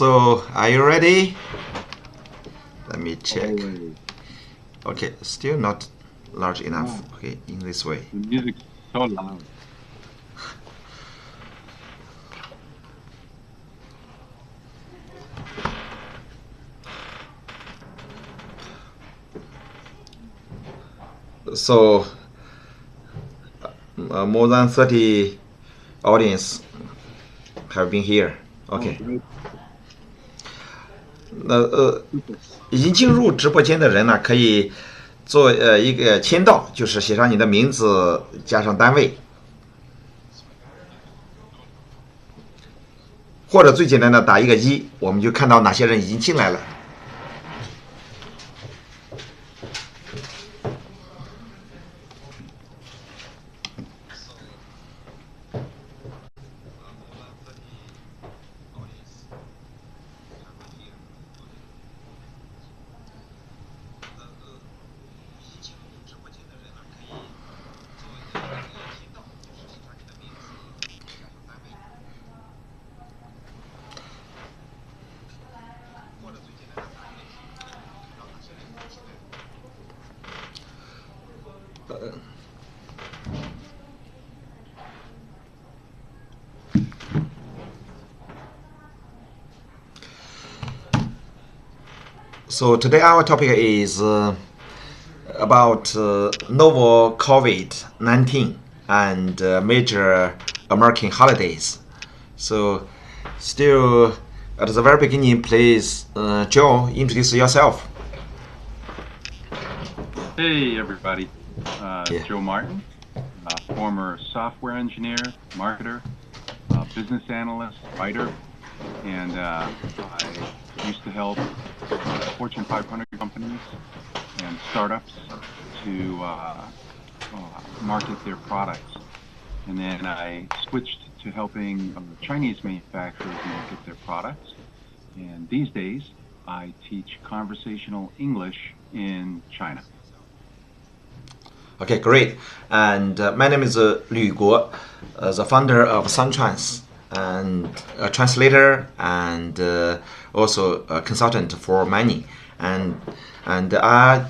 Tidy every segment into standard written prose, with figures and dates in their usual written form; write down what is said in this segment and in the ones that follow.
So, are you ready? Let me check. Always. Okay, still not large enough. Okay, in this way. The music's so loud. So, more than 30 audience have been here. Okay. Super. 已经进入直播间的人呢，可以做一个签到，就是写上你的名字加上单位，或者最简单的打一个1，我们就看到哪些人已经进来了。So today our topic is about novel COVID-19 and major American holidays. So still at the very beginning, please, Joe, introduce yourself. Hey, everybody. Yeah. Joe Martin, former software engineer, marketer, business analyst, writer, and I used to help Fortune 500 companies and startups to market their products. And then I switched to helping Chinese manufacturers market their products. And these days, I teach conversational English in China. Okay, great. And my name is Lyu Guo, the founder of Suntrans, and a translator and also a consultant for mining. And I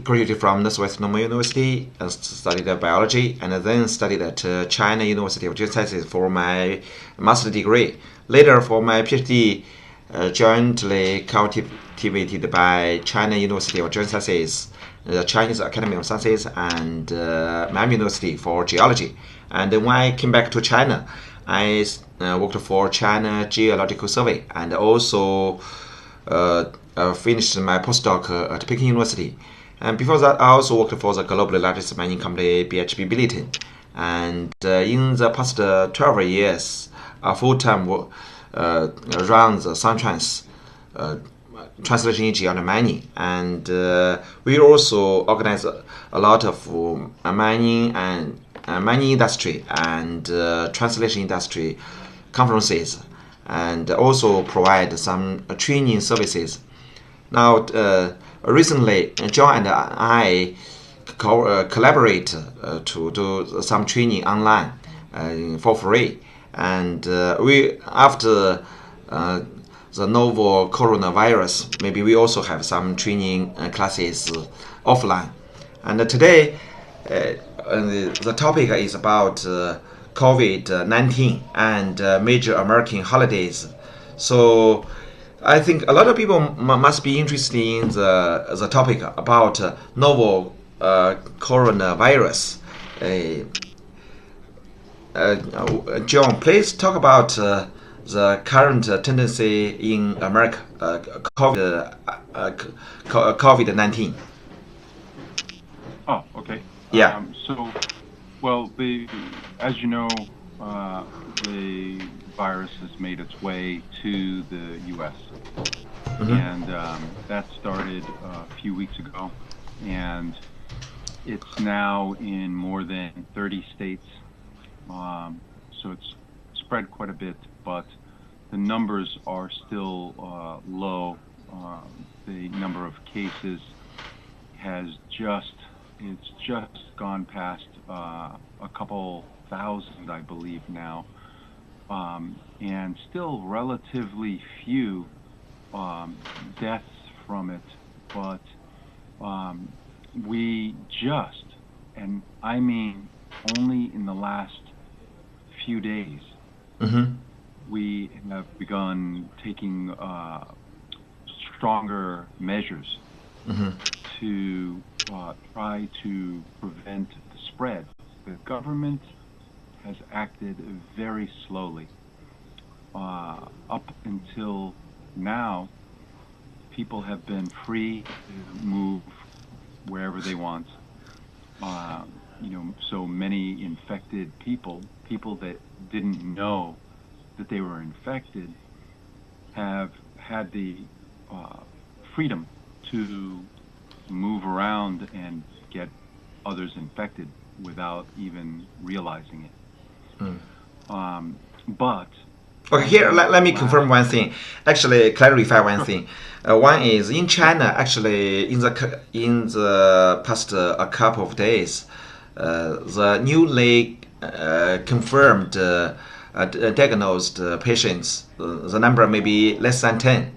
graduated from Northwest Normal University and studied biology, and then studied at China University of Geosciences for my master's degree. Later, for my PhD, jointly cultivated by China University of Geosciences, the Chinese Academy of Sciences, and Miami University for geology. And when I came back to China, I worked for China Geological Survey, and also finished my postdoc at Peking University. And before that, I also worked for the globally largest mining company BHP Billiton. And in the past 12 years, I full-time run the Suntrans translation in geology mining, and we also organize a lot of mining and mining industry and translation industry conferences, and also provide some training services. Now, recently, John and I collaborate to do some training online for free, and we after the novel coronavirus, maybe we also have some training classes offline. And today, the topic is about COVID-19 and major American holidays. So I think a lot of people must be interested in the topic about novel coronavirus. John, please talk about the current tendency in America, COVID-19. Oh, okay. Yeah. As you know, the virus has made its way to the U.S. And that started a few weeks ago, and it's now in more than 30 states. So it's spread quite a bit, but the numbers are still low. The number of cases it's just gone past a couple thousand, I believe now. and still relatively few deaths from it, but we just, and I mean only in the last few days, we have begun taking stronger measures to try to prevent the spread. The government has acted very slowly. Up until now, people have been free to move wherever they want. So many infected people that didn't know that they were infected, have had the freedom to move around and get others infected without even realizing it. But okay, here let me confirm one thing. Actually, clarify one thing. One is in China. Actually, in the past a couple of days, the newly confirmed diagnosed patients, the number may be less than 10.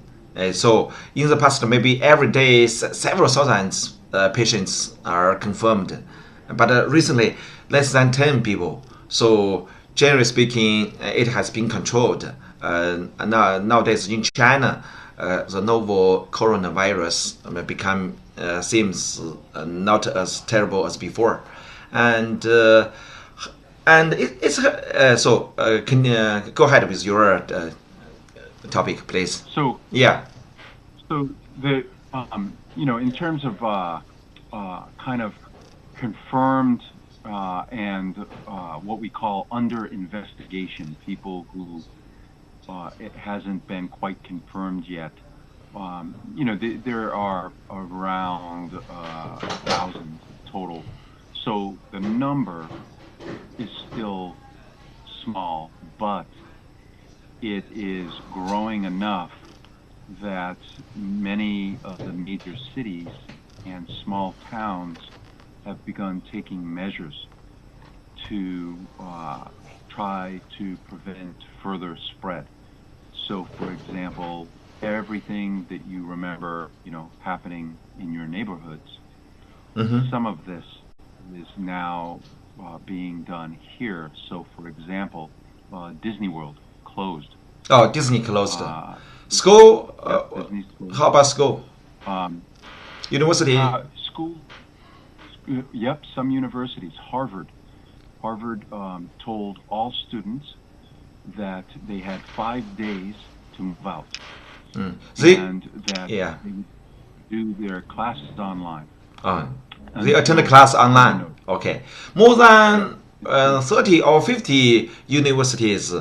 So in the past, maybe every day several thousands patients are confirmed, but recently less than 10 people. So generally speaking, it has been controlled. Nowadays in China, the novel coronavirus seems not as terrible as before, and it's so. Can go ahead with your topic, please? So yeah. So the in terms of kind of confirmed and what we call under investigation, people who it hasn't been quite confirmed yet. There are around 1,000 total. So the number is still small, but it is growing enough that many of the major cities and small towns have begun taking measures to try to prevent further spread. So, for example, everything that you remember, happening in your neighborhoods, some of this is now being done here. So, for example, Disney World closed. Oh, Disney closed. School? Disney school. How about school? University? School. Yep, some universities. Harvard told all students that they had 5 days to move out, and that they would do their classes online. They attend class online. Okay. More than 30 or 50 universities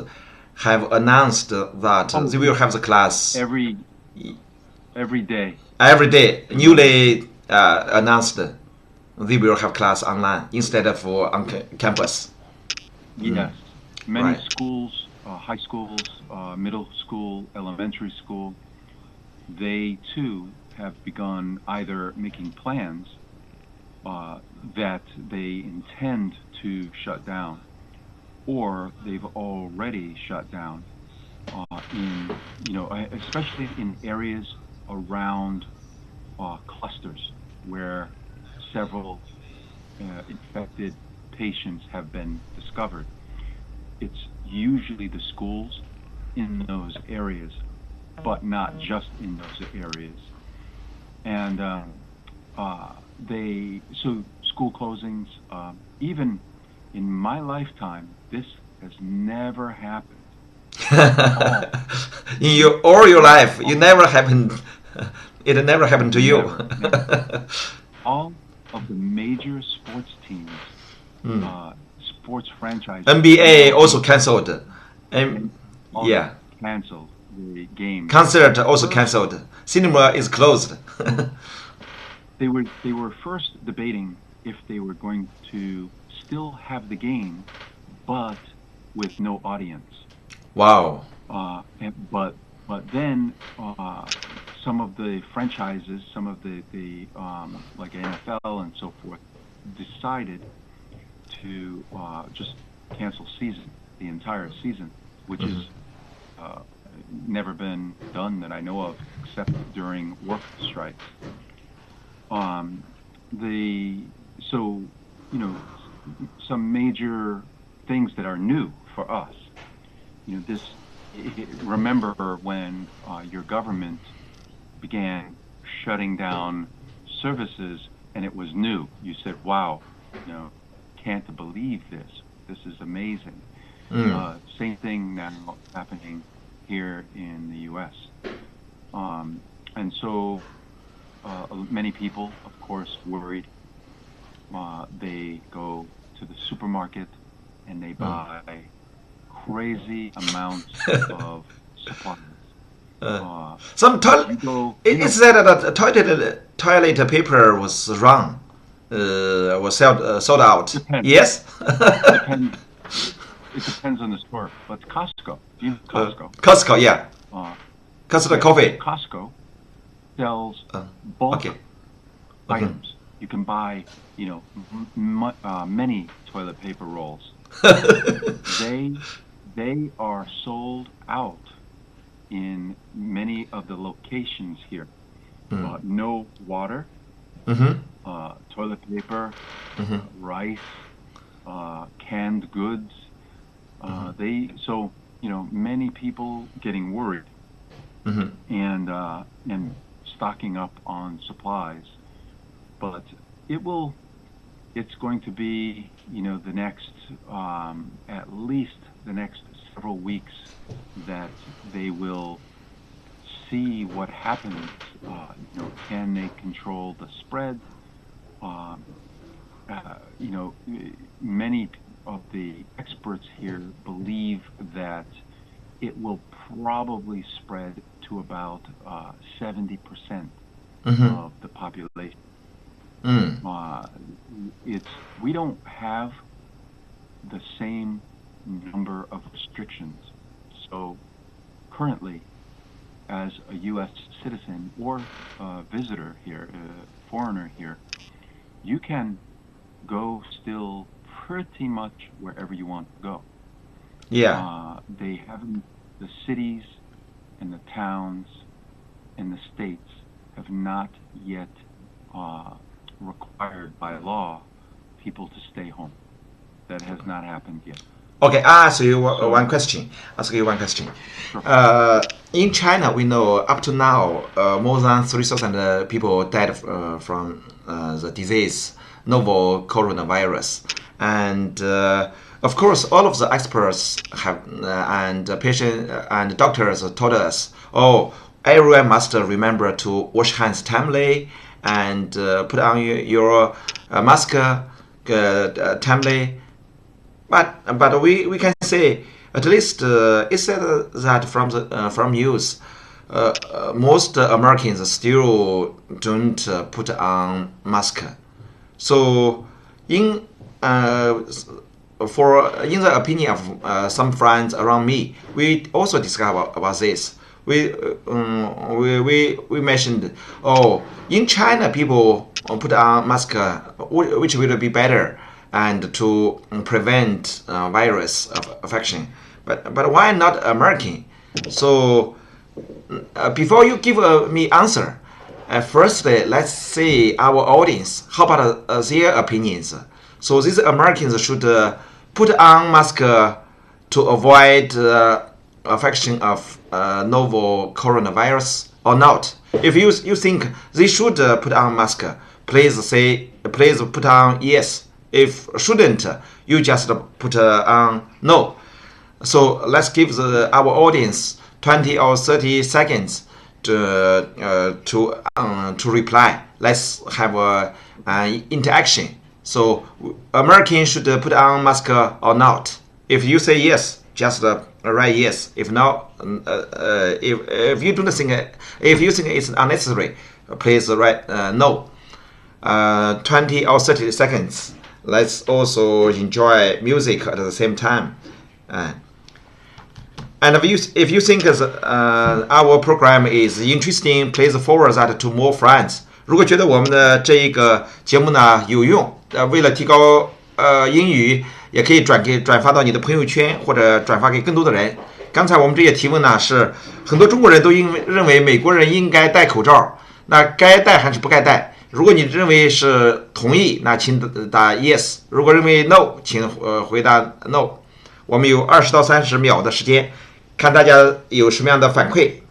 have announced that they will have the class every day. Every day, newly announced they will have class online instead of on campus. Yes, many schools, high schools, middle school, elementary school, they too have begun either making plans that they intend to shut down, or they've already shut down especially in areas around clusters where several infected patients have been discovered. It's usually the schools in those areas, but not just in those areas. And so school closings, even in my lifetime, this has never happened. In your life, it never happened to you. Never. All of the major sports teams, sports franchises, NBA also cancelled. Canceled the game. Concert also cancelled. Cinema is closed. They were first debating if they were going to still have the game, but with no audience. Wow. But then some of the franchises, some of the like NFL and so forth, decided to just cancel the entire season, which is never been done that I know of, except during work strikes. So some major things that are new for us. Remember when your government began shutting down services and it was new. You said, wow, can't believe this. This is amazing. Same thing now happening here in the U.S. And so many people, of course, worried. They go to the supermarket and they buy crazy amounts of supplies. It said that the toilet paper was wrong, was sold out. Depends. Yes. It depends on the store, but Costco, you know Costco. Costco, yeah. Costco coffee. Costco sells bulk items. You can buy, many toilet paper rolls. They are sold out in many of the locations here. No water, toilet paper, rice, canned goods. Many people getting worried and stocking up on supplies. But it's going to be, the next, at least the next several weeks that they will see what happens. Can they control the spread? Many of the experts here believe that it will probably spread to about 70% of the population. We don't have the same number of restrictions. So currently, as a U.S. citizen or a visitor here, a foreigner here, you can go still pretty much wherever you want to go. Yeah. They haven't, the cities and the towns and the states have not yet required by law people to stay home. That has not happened yet. Okay, I ask you one question. Sure. In China, we know up to now more than 3,000 people died from the disease, novel coronavirus, and of course, all of the experts have and patient and doctors told us, everyone must remember to wash hands timely and put on your mask timely. But we can say at least it said that from youth, most Americans still don't put on mask. So in the opinion of some friends around me, we also discussed about this. We mentioned, in China people put on mask, which will be better and to prevent virus infection. But why not American? So before you give me answer, firstly, let's see our audience. How about their opinions? So these Americans should put on mask to avoid infection of novel coronavirus or not. If you think they should put on mask, please put on yes. If shouldn't, you just put on no. So let's give our audience 20 or 30 seconds to reply. Let's have an interaction. So Americans should put on mask or not. If you say yes, just write yes. If not, if you don't think if you think it's unnecessary, please write no. 20 or 30 seconds. Let's also enjoy music at the same time. And if you think our program is interesting, please forward that to more friends. 如果觉得我们的这一个节目呢有用，为了提高英语，也可以转发到你的朋友圈或者转发给更多的人。刚才我们这些提问呢，是很多中国人都认为美国人应该戴口罩，那该戴还是不该戴？如果你认为是同意，那请打 yes； 如果认为 no， 请回答 no。我们有20到30秒的时间，看大家有什么样的反馈。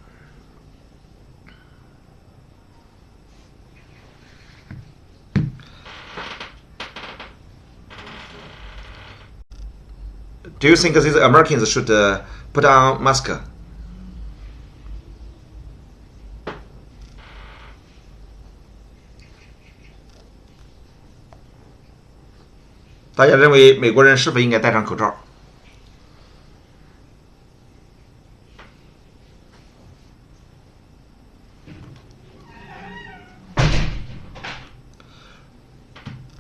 Do you think these Americans should put on mask? 大家认为美国人是否应该戴上口罩？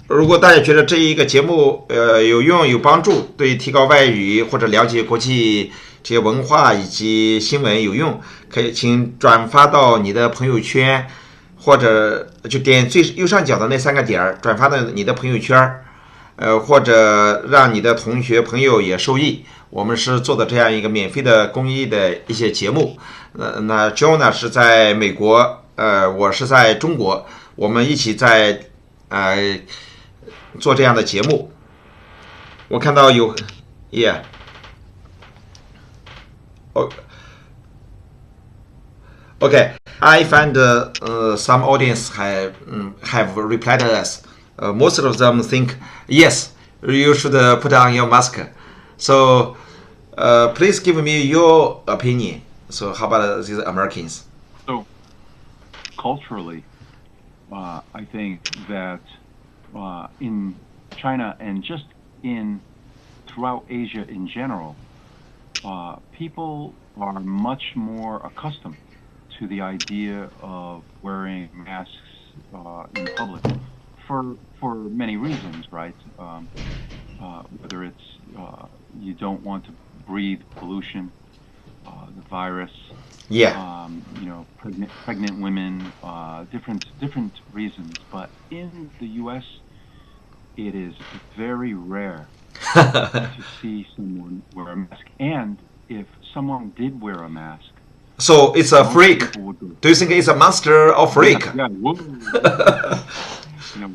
如果大家觉得这一个节目有用有帮助，对提高外语或者了解国际这些文化以及新闻有用，可以请转发到你的朋友圈，或者就点最右上角的那3个点转发到你的朋友圈，或者让你的同学朋友也受益。我们是做的这样一个免费的公益的一些节目。那 Joe 呢是在美国，我是在中国，我们一起在做这样的节目。我看到有 ，yeah， okay. I find some audience have replied us. Most of them think yes, you should put on your mask. So please give me your opinion. So how about these Americans? So culturally, I think that in China and just throughout Asia in general, people are much more accustomed to the idea of wearing masks in public for many reasons, right? Whether it's you don't want to breathe pollution, the virus, pregnant women, different reasons. But in the U.S., it is very rare to see someone wear a mask. And if someone did wear a mask, so it's a freak. Do you think it's a monster or freak? Yeah.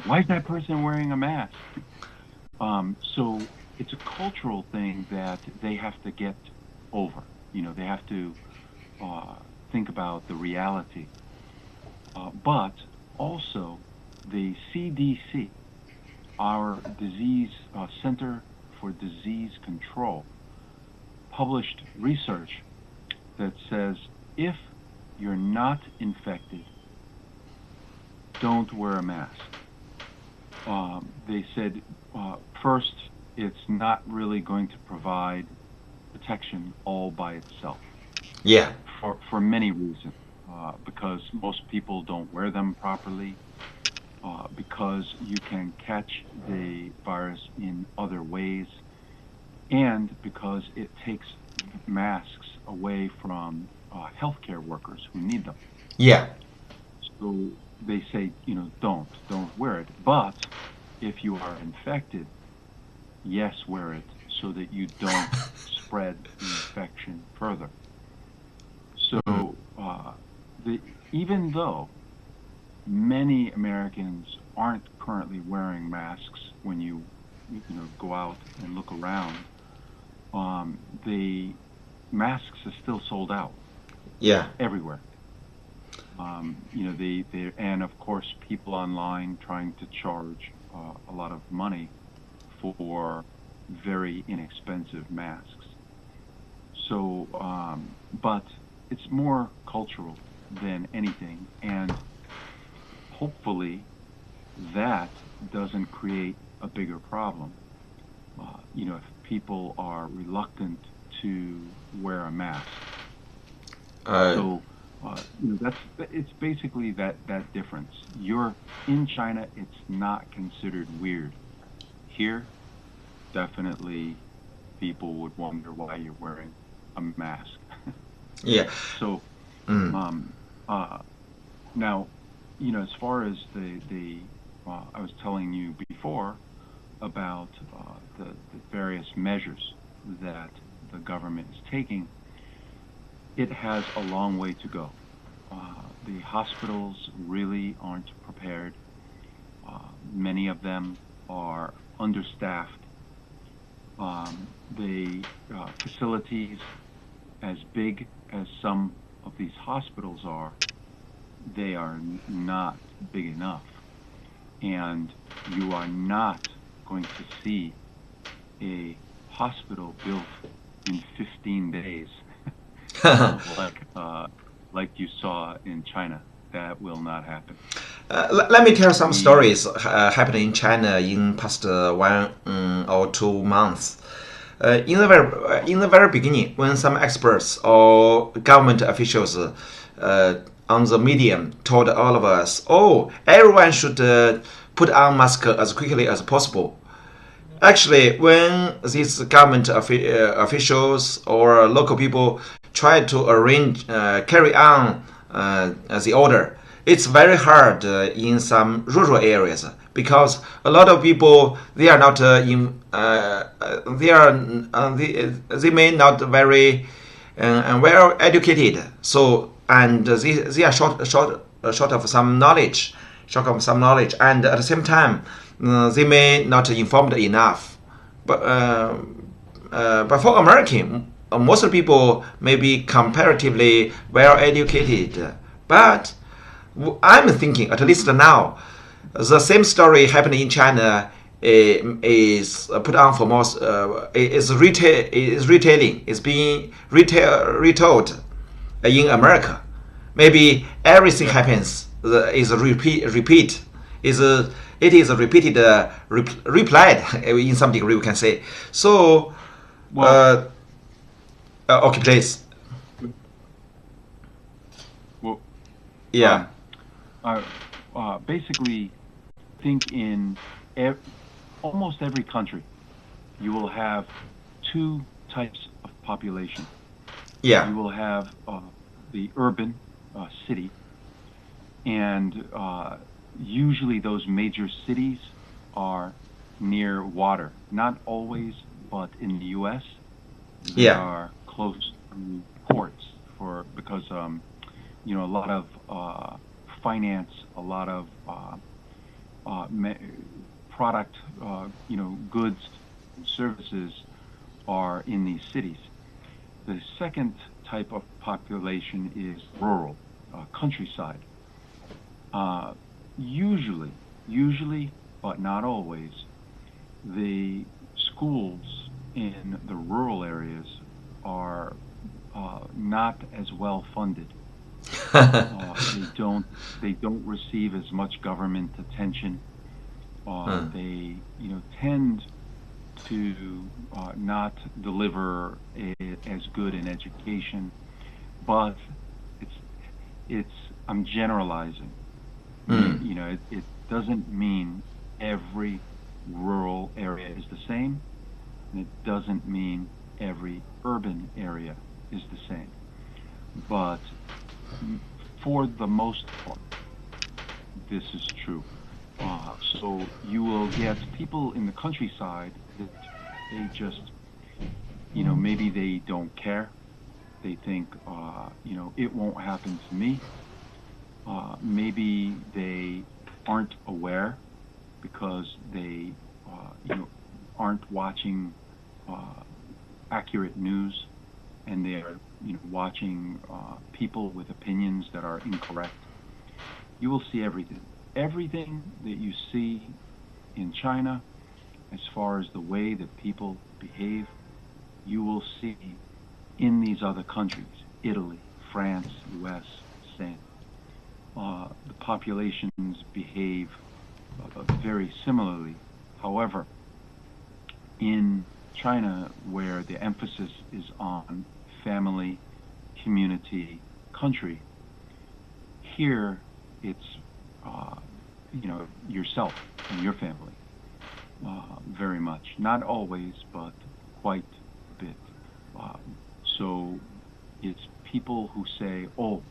Why is that person wearing a mask? So it's a cultural thing that they have to get over. They have to think about the reality. But also, the CDC, our Center for Disease Control, published research that says if you're not infected, don't wear a mask. They said, first, it's not really going to provide protection all by itself. Yeah. For many reasons. Because most people don't wear them properly, because you can catch the virus in other ways, and because it takes masks away from healthcare workers who need them. Yeah. So they say, don't wear it. But if you are infected, yes, wear it so that you don't spread the infection further. So even though many Americans aren't currently wearing masks when you go out and look around, the masks are still sold out. Yeah. Everywhere. And of course, people online trying to charge a lot of money for very inexpensive masks. So, but it's more cultural than anything, and hopefully that doesn't create a bigger problem. If people are reluctant to wear a mask. It's basically that difference. You're in China, it's not considered weird. Here, definitely people would wonder why you're wearing a mask. Yeah. So, now, as far as the I was telling you before about the various measures that the government is taking, it has a long way to go. The hospitals really aren't prepared. Many of them are understaffed. The facilities, as big as some of these hospitals are, they are not big enough. And you are not going to see a hospital built in 15 days like you saw in China. That will not happen. Let me tell some stories happening in China in past 1 or 2 months. In the very beginning, when some experts or government officials on the medium told all of us, "Oh, everyone should put on mask as quickly as possible." Actually, when these government officials or local people try to carry on the order, it's very hard in some rural areas because a lot of people they are not they may not very well educated. So and they are short of some knowledge, and at the same time they may not informed enough. But for American, most people may be comparatively well educated. But I'm thinking, at least now, the same story happening in China is put on for most is being retold in America. Maybe everything happens is repeat it is repeated replied in some degree we can say. So okay, please. Well, yeah. Basically, I think in almost every country, you will have two types of population. Yeah. You will have the urban city, and usually those major cities are near water. Not always, but in the U.S., they are close to ports because a lot of finance, a lot of product, goods, and services are in these cities. The second type of population is rural, countryside. Usually, but not always, the schools in the rural areas are not as well funded. They don't receive as much government attention. They tend to not deliver as good an education, but I'm generalizing. It doesn't mean every rural area is the same, and it doesn't mean every urban area is the same. But for the most part, this is true. So you will get people in the countryside that they just, maybe they don't care. They think, it won't happen to me. Maybe they aren't aware because they, aren't watching accurate news, and they are, watching people with opinions that are incorrect. You will see everything. Everything that you see in China, as far as the way that people behave, you will see in these other countries, Italy, France, US, same. The populations behave very similarly. However, in China, where the emphasis is on family, community, country, here it's yourself and your family, very much. Not always, but quite a bit. So it's people who say, "Oh,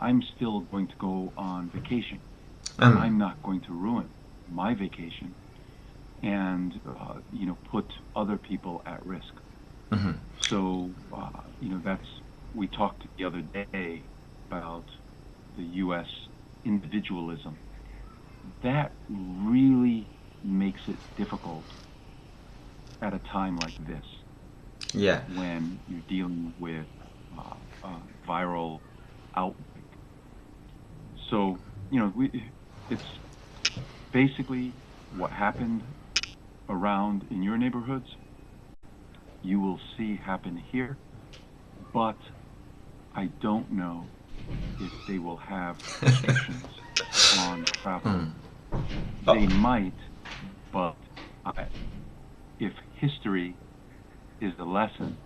I'm still going to go on vacation. I'm not going to ruin my vacation and put other people at risk." So that's we talked the other day about the U.S. individualism. That really makes it difficult at a time like this. Yeah. When you're dealing with a viral outbreak. So, it's basically what happened around in your neighborhoods, you will see happen here, but I don't know if they will have restrictions on travel. They might, but if history is the lesson,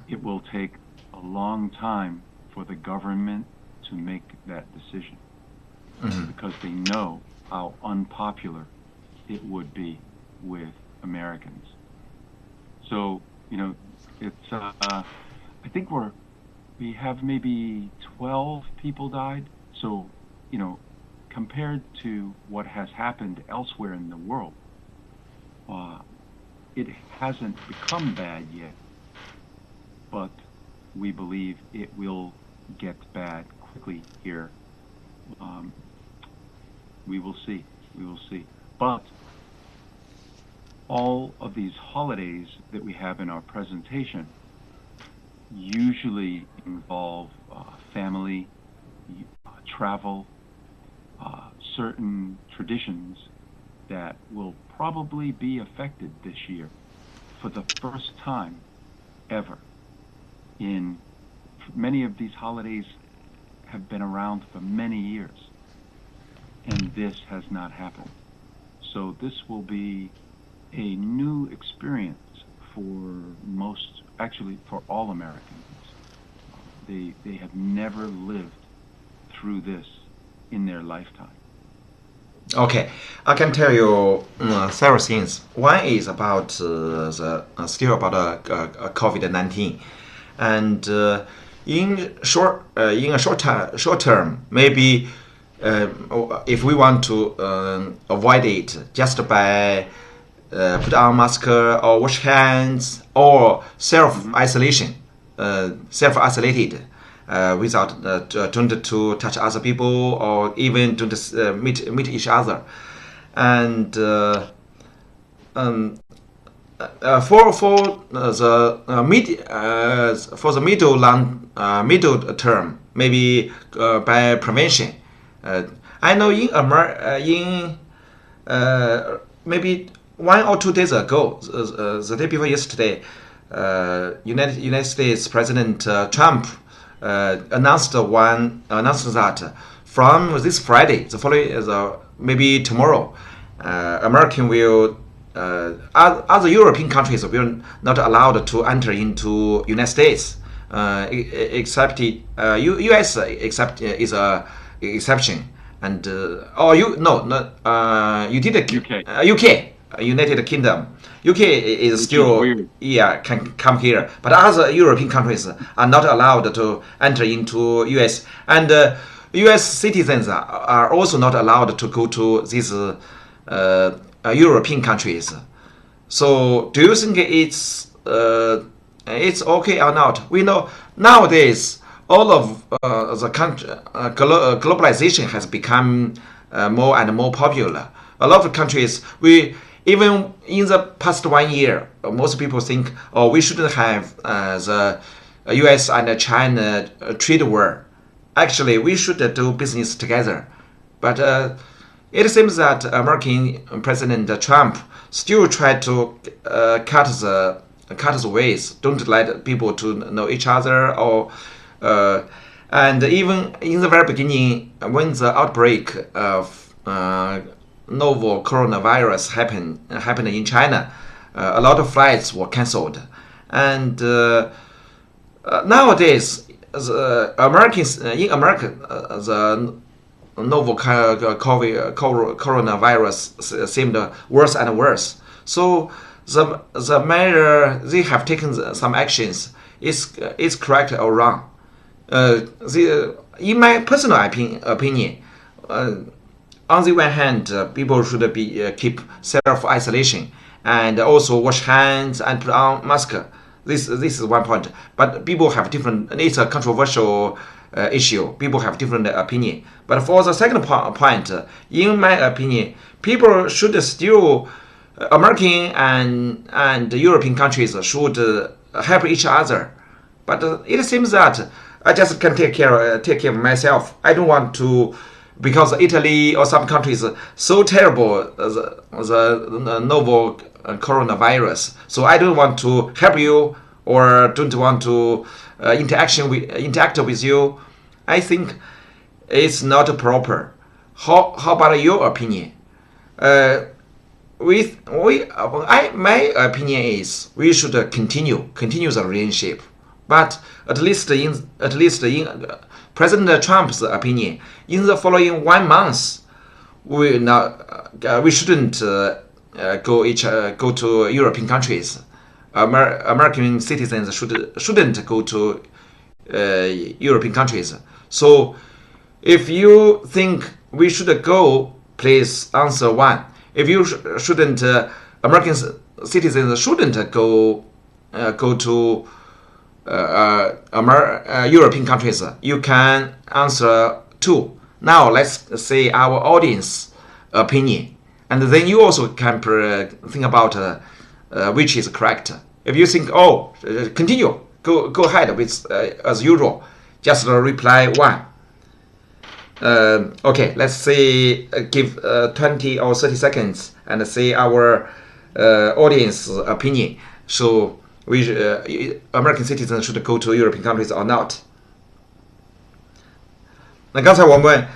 it will take a long time for the government to make that decision because they know how unpopular it would be with Americans. So, it's I think we have maybe 12 people died. So, compared to what has happened elsewhere in the world, it hasn't become bad yet, but we believe it will get bad quickly here. We will see. But all of these holidays that we have in our presentation usually involve family, travel, certain traditions that will probably be affected this year for the first time ever. Many of these holidays have been around for many years, and this has not happened. So this will be a new experience for all Americans. They have never lived through this in their lifetime. Okay, I can tell you several things. One is about still about COVID-19, and in a short term, maybe if we want to avoid it just by put on mask or wash hands or self-isolated without don't to touch other people or even to meet each other, and for the middle term, maybe by prevention. I know in maybe 1 or 2 days ago, the day before yesterday, United States President Trump announced that from this Friday, the following maybe tomorrow, American will other European countries will not allowed to enter into United States, except U.S. except is a exception, and you did UK. United Kingdom. UK is still can come here, but other European countries are not allowed to enter into US, and US citizens are also not allowed to go to these European countries. So, do you think it's okay or not? We know nowadays all of the country globalization has become more and more popular. A lot of countries even in the past 1 year, most people think, we shouldn't have the U.S. and China trade war. Actually, we should do business together. But it seems that American President Trump still tried to cut the ways, don't let people to know each other, and even in the very beginning, when the outbreak of novel coronavirus happened in China, a lot of flights were cancelled, and nowadays the novel coronavirus seemed worse and worse. So the measure they have taken some actions is correct or wrong. In my personal opinion. On the one hand, people should keep self-isolation and also wash hands and put on mask. This is one point. But people have different. It's a controversial issue. People have different opinion. But for the second point, in my opinion, people should still American and European countries should help each other. But it seems that I just can take care of myself. I don't want to, because Italy or some countries so terrible the novel coronavirus. So I don't want to help you or don't want to interact with you. I think it's not proper. How about your opinion? My opinion is we should continue the relationship, but at least in President Trump's opinion, in the following 1 month, we shouldn't go to European countries. American citizens shouldn't go to European countries. So, if you think we should go, please answer 1. If you shouldn't, American citizens shouldn't go to European countries, you can answer 2. Now let's say our audience opinion, and then you also can think about which is correct. If you think, continue, go ahead with as usual, just reply 1. Okay, let's say give 20 or 30 seconds and say our audience opinion. So American citizens should go to European countries or not? 那刚才我们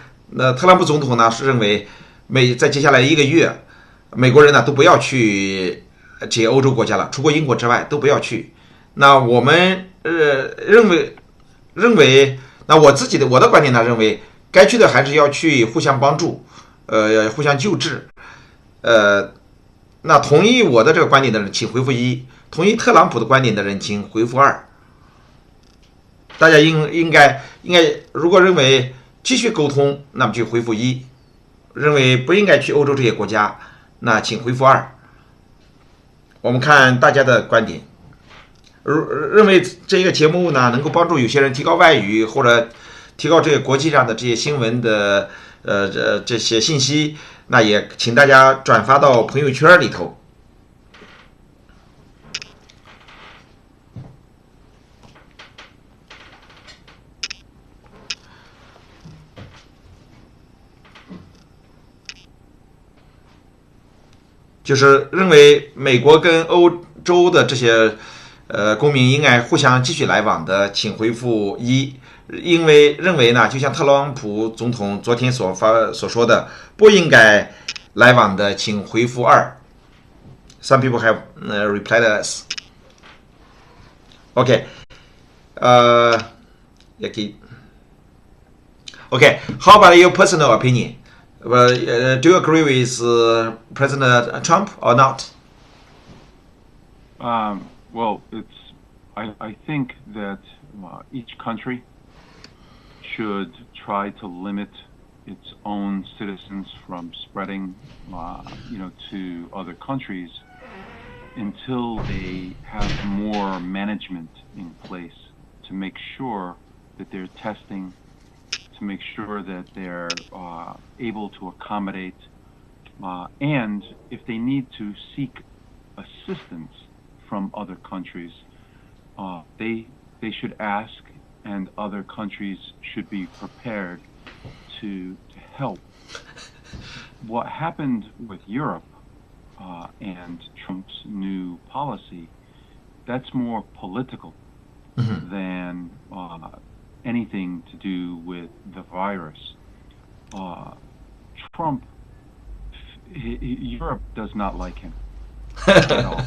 特朗普总统呢是认为在接下来1个月，美国人呢都不要去这些欧洲国家了，除过英国之外都不要去。那我们认为，那我的观点呢认为。该去的还是要去，互相帮助，互相救治。那同意我的这个观点的人，请回复1；同意特朗普的观点的人，请回复2。大家应该，如果认为继续沟通，那么就回复1；认为不应该去欧洲这些国家，那请回复2。我们看大家的观点。认为这个节目呢，能够帮助有些人提高外语或者。提高这个国际上的这些新闻的这些信息，那也请大家转发到朋友圈里头。就是认为美国跟欧洲的这些公民应该互相继续来往的，请回复1。因为认为呢，就像特朗普总统昨天所说的，不应该来往的，请回复2。Some people have replied us. Okay. Okay. How about your personal opinion? Well, do you agree with President Trump or not? Well, I think that each country should try to limit its own citizens from spreading, to other countries until they have more management in place to make sure that they're testing, to make sure that they're able to accommodate, and if they need to seek assistance from other countries, they should ask, and other countries should be prepared to help. What happened with Europe and Trump's new policy, that's more political than anything to do with the virus. Trump, Europe does not like him at all.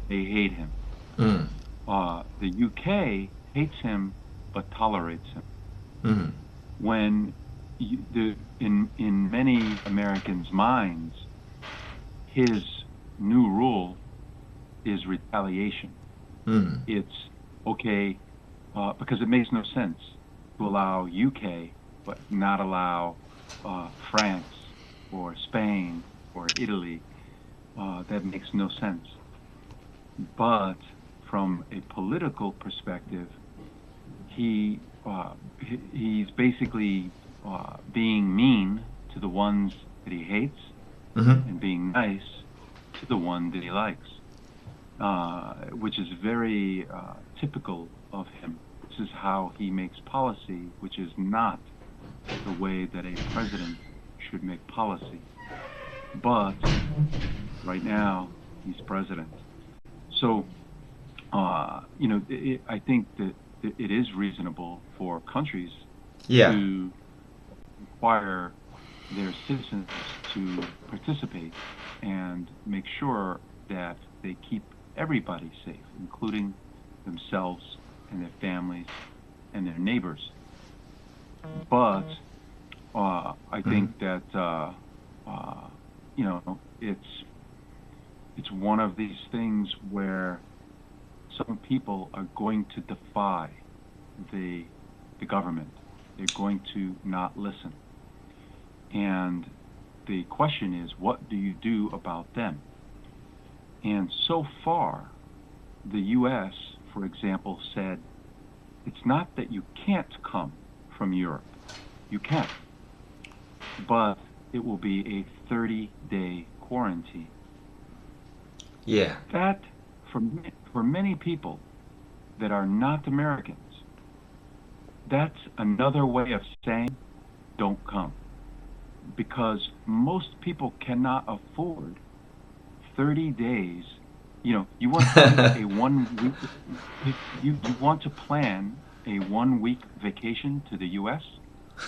They hate him. The UK hates him but tolerates him. When in many Americans' minds, his new rule is retaliation. It's okay because it makes no sense to allow UK but not allow France or Spain or Italy. That makes no sense. But from a political perspective, he's basically being mean to the ones that he hates and being nice to the one that he likes, which is very typical of him. This is how he makes policy, which is not the way that a president should make policy. But right now, he's president. So, I think that it is reasonable for countries to require their citizens to participate and make sure that they keep everybody safe, including themselves and their families and their neighbors. But I think that it's one of these things where some people are going to defy the government. They're going to not listen. And the question is, what do you do about them? And so far, the U.S., for example, said, it's not that you can't come from Europe. You can. But it will be a 30-day quarantine. Yeah. That, for many people that are not Americans, that's another way of saying, don't come. Because most people cannot afford 30 days. You want to plan a 1 week. You want to plan a 1 week vacation to the U.S.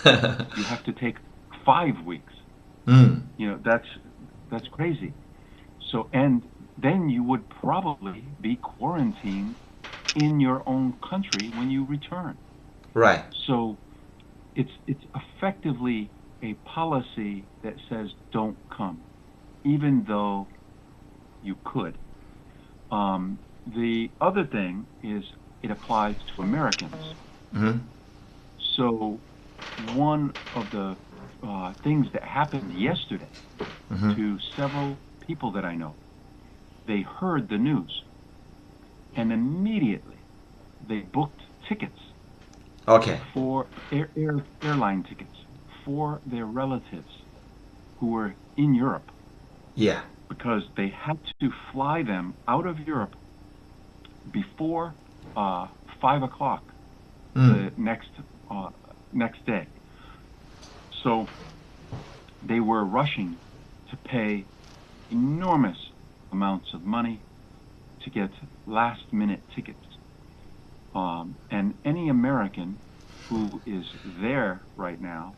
You have to take 5 weeks. That's crazy. So, and then you would probably be quarantined in your own country when you return. Right. So, it's effectively a policy that says don't come, even though you could. The other thing is it applies to Americans. So one of the things that happened yesterday to several people that I know, they heard the news and immediately they booked tickets. Okay. For airline tickets for their relatives who were in Europe. Yeah. Because they had to fly them out of Europe before 5 o'clock the next day. So they were rushing to pay enormous amounts of money to get last-minute tickets. And any American who is there right now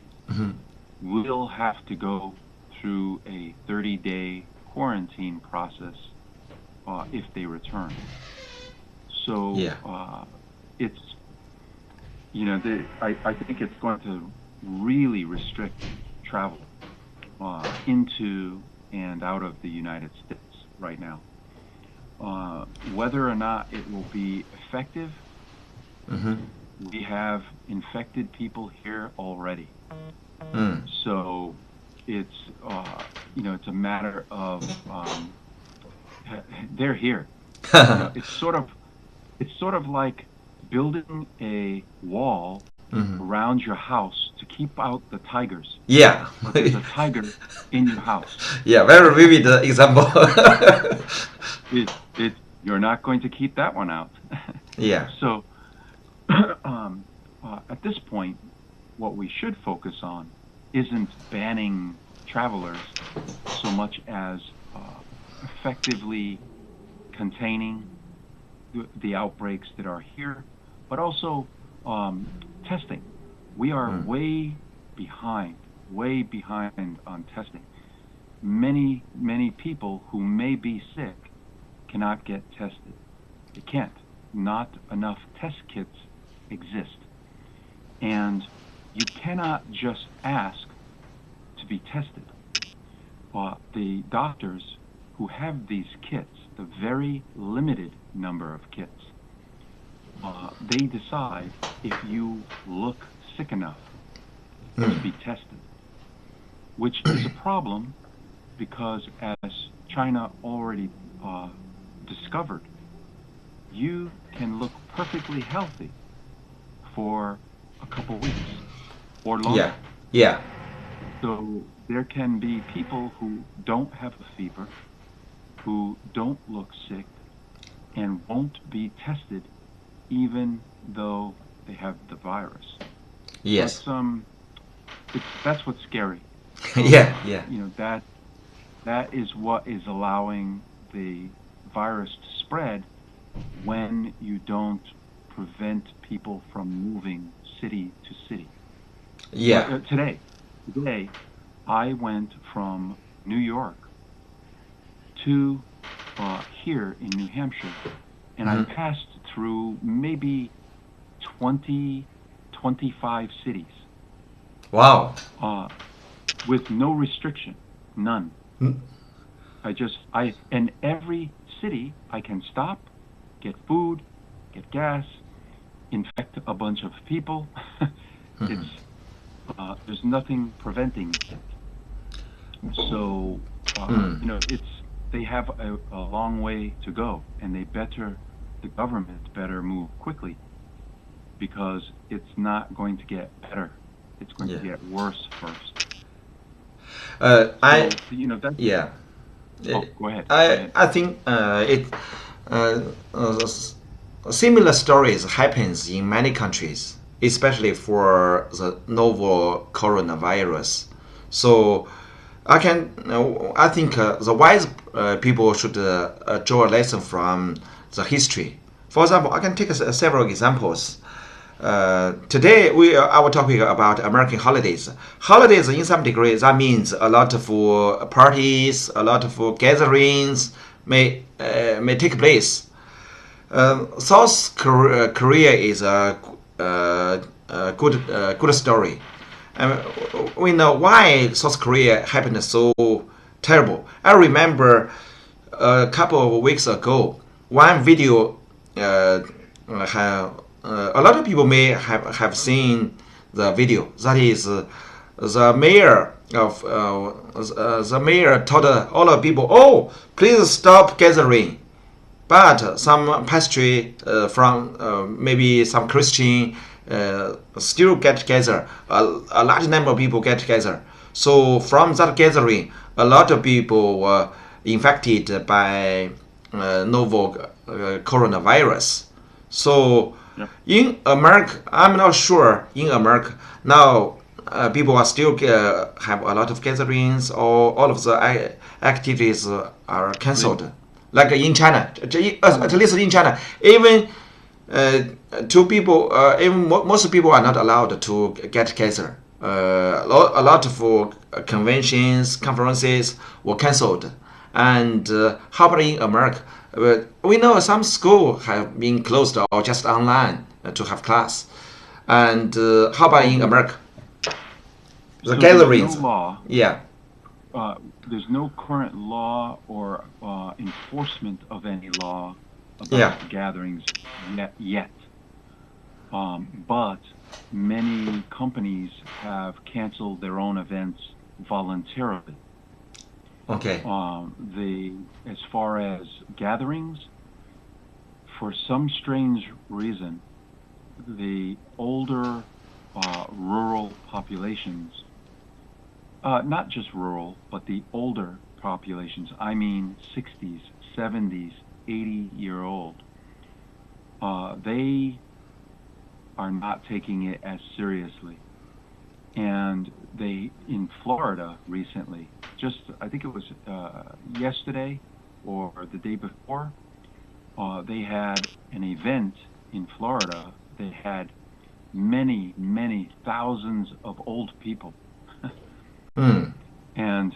will have to go through a 30-day quarantine process if they return. So it's, I think it's going to really restrict travel into and out of the United States right now. Whether or not it will be effective, we have infected people here already. So it's it's a matter of they're here. It's sort of like building a wall around your house to keep out the tigers. Yeah. But there's a tiger in your house. Yeah, very vivid example. You're not going to keep that one out. Yeah. So at this point, what we should focus on isn't banning travelers so much as effectively containing the outbreaks that are here, but also testing. We are way behind on testing. Many people who may be sick cannot get tested. They can't. Not enough test kits exist. And you cannot just ask to be tested. The doctors who have these kits, the very limited number of kits, they decide if you look sick enough to be tested, which is a problem because, as China already discovered, you can look perfectly healthy for a couple weeks or longer. Yeah. Yeah. So there can be people who don't have a fever, who don't look sick, and won't be tested even though they have the virus. Yes. That's what's scary. Yeah. Yeah. That is what is allowing the virus to spread when you don't prevent people from moving city to city. Yeah. Today, I went from New York to here in New Hampshire, and I passed through maybe 20, 25 cities. Wow. With no restriction, none. In every city I can stop, get food, get gas, infect a bunch of people. There's nothing preventing it. So, they have a long way to go, and the government better move quickly, because it's not going to get better. It's going to get worse first. Go ahead. I think similar stories happens in many countries, especially for the novel coronavirus. So I think the wise people should draw a lesson from the history. For example, I can take several examples. Today our topic about American holidays. Holidays, in some degree, that means a lot of parties, a lot of gatherings may take place. South Korea is a good story. We know why South Korea happened so terrible. I remember a couple of weeks ago, one video a lot of people may have seen the video. That is, the mayor told all the people, "Oh, please stop gathering." But some pastry from maybe some Christian still get together. A large number of people get together. So from that gathering, a lot of people were infected by novel coronavirus. So in America, I'm not sure in America now people are still have a lot of gatherings, or all of the activities are cancelled. Like in China, at least in China, even two people, even most people are not allowed to get together. A lot of conventions, conferences were cancelled. And how about in America? We know some schools have been closed or just online to have class. And how about in America? The gatherings. There's no law. Yeah. There's no current law or enforcement of any law about gatherings yet. But many companies have canceled their own events voluntarily. Okay. As far as gatherings, for some strange reason, the older rural populations, not just rural, but the older populations, I mean 60s, 70s, 80-year-old, they are not taking it as seriously. And in Florida recently, I think it was yesterday or the day before, they had an event in Florida. They had many, many thousands of old people. And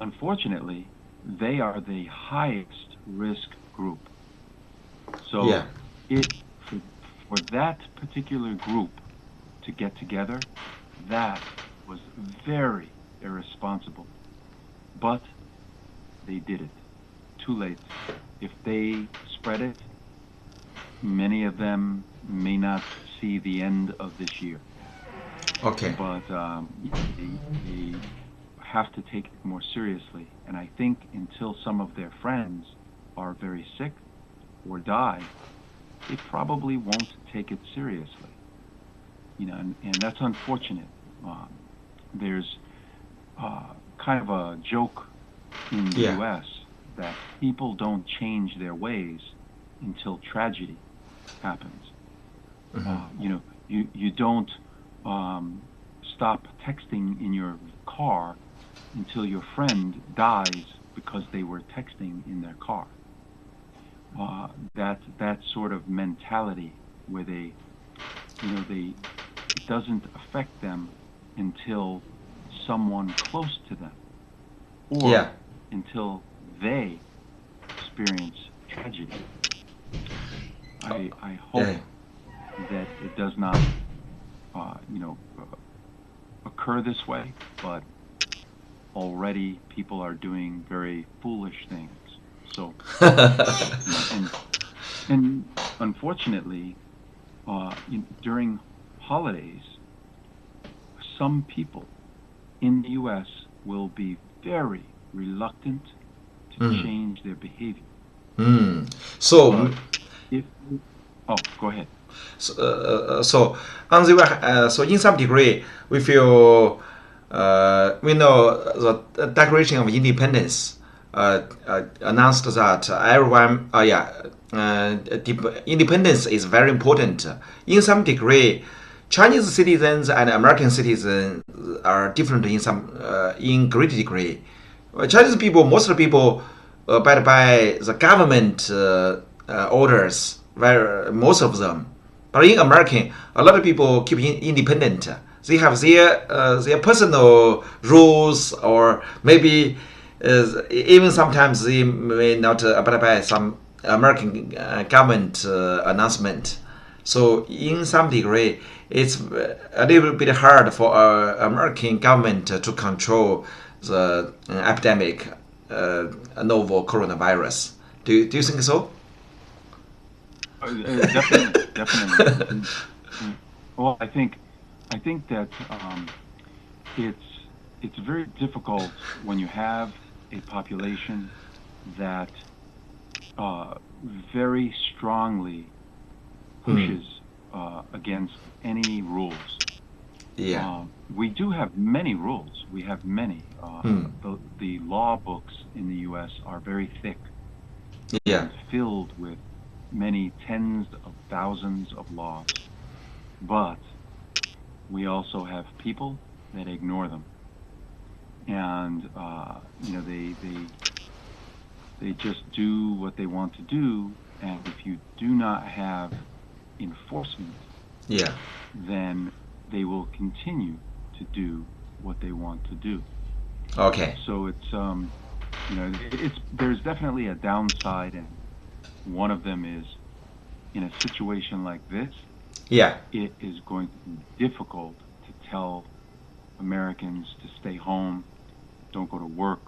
unfortunately, they are the highest risk group. So for that particular group to get together, that was very irresponsible. But they did it. Too late. If they spread it, many of them may not see the end of this year. Okay. But they have to take it more seriously. And I think until some of their friends are very sick or die, they probably won't take it seriously. And that's unfortunate. There's kind of a joke in the U.S. that people don't change their ways until tragedy happens. You don't stop texting in your car until your friend dies because they were texting in their car. That sort of mentality where it doesn't affect them until someone close to them, or until they experience tragedy. I hope that it does not, occur this way, but already people are doing very foolish things. So, and unfortunately, during holidays, some people in the U.S. will be very reluctant to change their behavior. So, go ahead. So on the so in some degree, we feel we know the Declaration of Independence announced that everyone, independence is very important. In some degree, Chinese citizens and American citizens are different in great degree. Chinese people, most of the people abide by the government orders, most of them. But in American, a lot of people keep independent. They have their personal rules, or maybe even sometimes they may not abide by some American government announcement. So in some degree, it's a little bit hard for American government to control the epidemic, novel coronavirus. Do you think so? Definitely. Well, I think that it's very difficult when you have a population that very strongly pushes against any rules. We do have many rules. We have many. The law books in the U.S. are very thick. And filled with many tens of thousands of laws. But we also have people that ignore them. And, they just do what they want to do. And if you do not have enforcement, then they will continue to do what they want to do. Okay. So it's there's definitely a downside, and one of them is, in a situation like this, it is going to be difficult to tell Americans to stay home, don't go to work,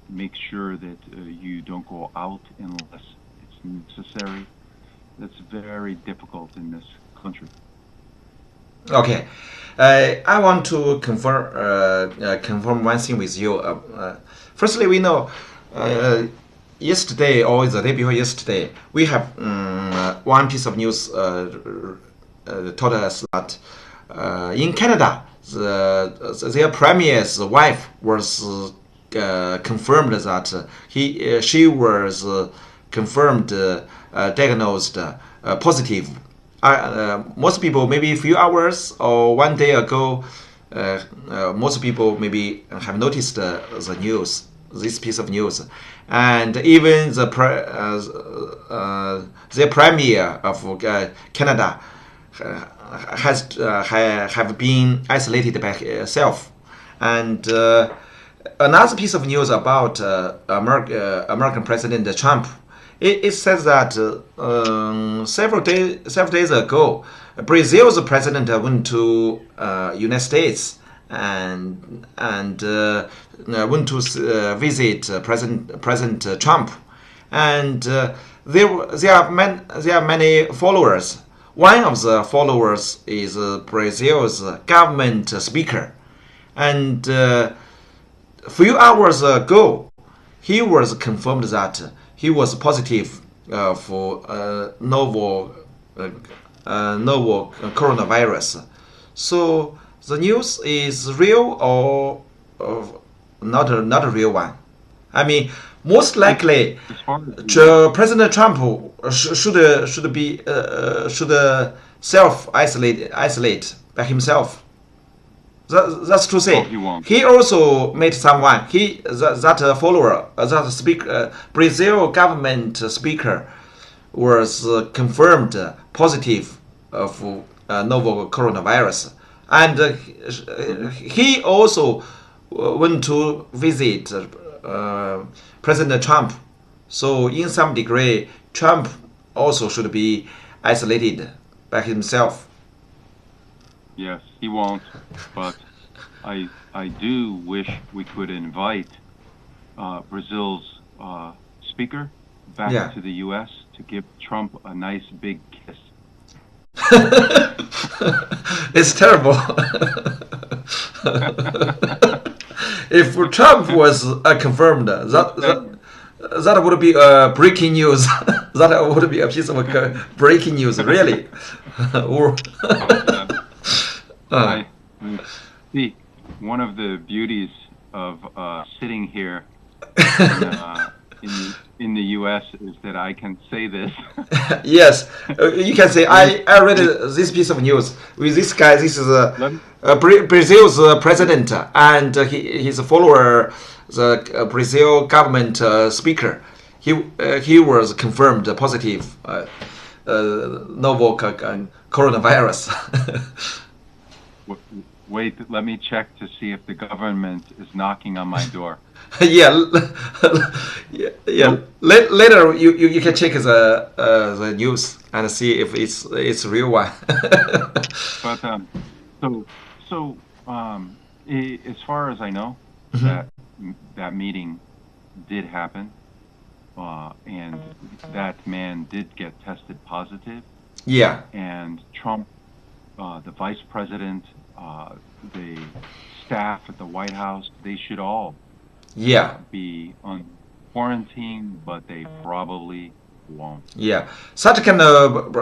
make sure that you don't go out unless it's necessary. That's very difficult in this country. Okay, I want to confirm one thing with you. Firstly, we know yesterday or the day before yesterday, we have one piece of news told us that in Canada, their premier's wife was confirmed that she was confirmed diagnosed positive. Most people, maybe a few hours or one day ago, most people maybe have noticed the news, this piece of news, and even the premier of Canada have been isolated by herself. And another piece of news about American President Trump. It says that several days ago, Brazil's president went to United States and went to visit President Trump, and there are many followers. One of the followers is Brazil's government speaker, and a few hours ago, he was confirmed that he was positive for novel coronavirus. So the news is real or not a real one? I mean, most likely, President Trump should self isolate by himself. That's to say. He also made someone. That follower, that speaker, Brazil government speaker, was confirmed positive of novel coronavirus, and he also went to visit President Trump. So in some degree, Trump also should be isolated by himself. Yes, he won't, but I do wish we could invite Brazil's speaker back to the U.S. to give Trump a nice big kiss. It's terrible. If Trump was confirmed, that would be breaking news. That would be a piece of breaking news, really. See, one of the beauties of sitting here in the U.S. is that I can say this. Yes, you can say, I read this piece of news with this guy. This is Brazil's president and his follower, the Brazil government speaker. He was confirmed positive novel coronavirus. Wait, let me check to see if the government is knocking on my door. Yeah. Later, you can check the news and see if it's real one. But as far as I know, that meeting did happen, and that man did get tested positive. Yeah. And Trump, the vice president, the staff at the White House, they should all be on quarantine, but they probably won't. Yeah, such kind of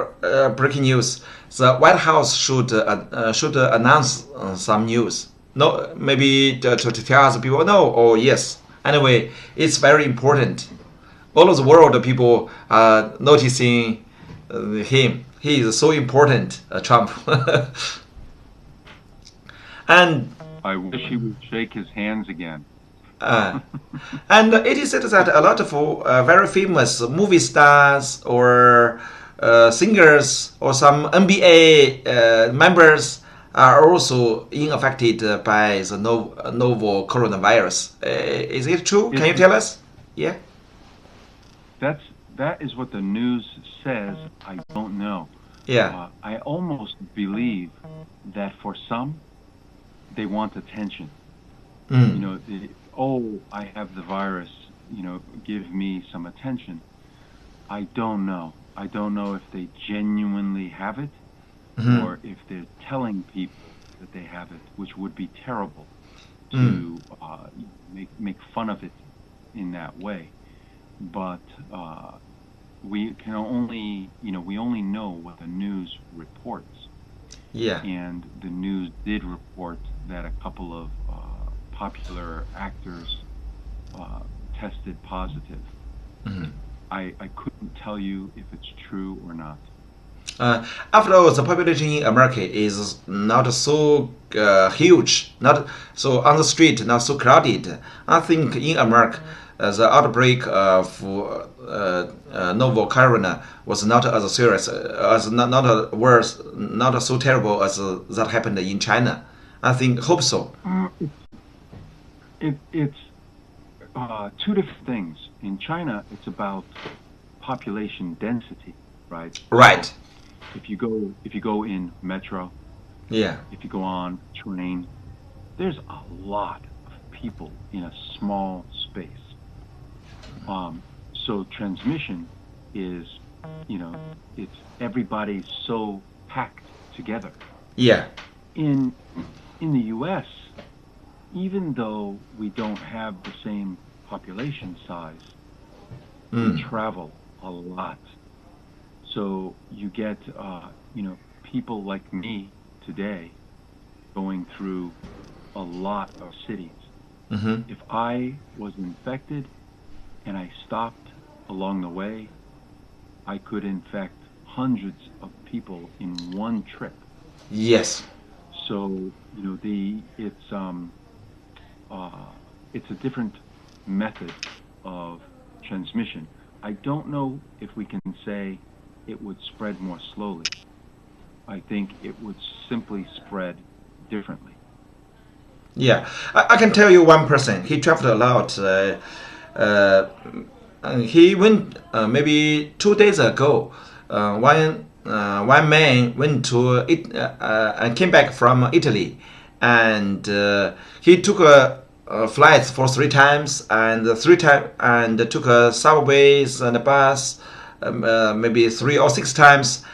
breaking news. The White House should announce some news. No, maybe to tell us people no or yes. Anyway, it's very important. All of the world people are noticing him. He is so important, Trump. And I wish he would shake his hands again. And it is said that a lot of very famous movie stars or singers or some NBA members are also affected by the novel coronavirus. Is it true? Can you tell us? Yeah. That is what the news says. I don't know. Yeah. I almost believe that for some, they want attention. You know, I have the virus, give me some attention. I don't know. I don't know if they genuinely have it or if they're telling people that they have it, which would be terrible to make fun of it in that way. But we can only, we only know what the news reports. Yeah. And the news did report that a couple of popular actors tested positive. I couldn't tell you if it's true or not. After all, the population in America is not so huge, not so on the street, not so crowded. I think in America, the outbreak of novel corona was not as serious, not worse, not so terrible as that happened in China. I hope so. It's two different things. In China, it's about population density, right? Right. So if you go in metro, if you go on train, there's a lot of people in a small space. So transmission is, it's everybody's so packed together. Yeah. In the U.S., even though we don't have the same population size, We travel a lot. So you get, people like me today going through a lot of cities. If I was infected and I stopped along the way, I could infect hundreds of people in one trip. Yes. So it's a different method of transmission. I don't know if we can say it would spread more slowly. I think it would simply spread differently. Yeah, I can tell you one person. He traveled a lot. He went maybe 2 days ago. One man went to it and came back from Italy, and he took flights for 3 times, and took subways and a bus, maybe 3 or 6 times,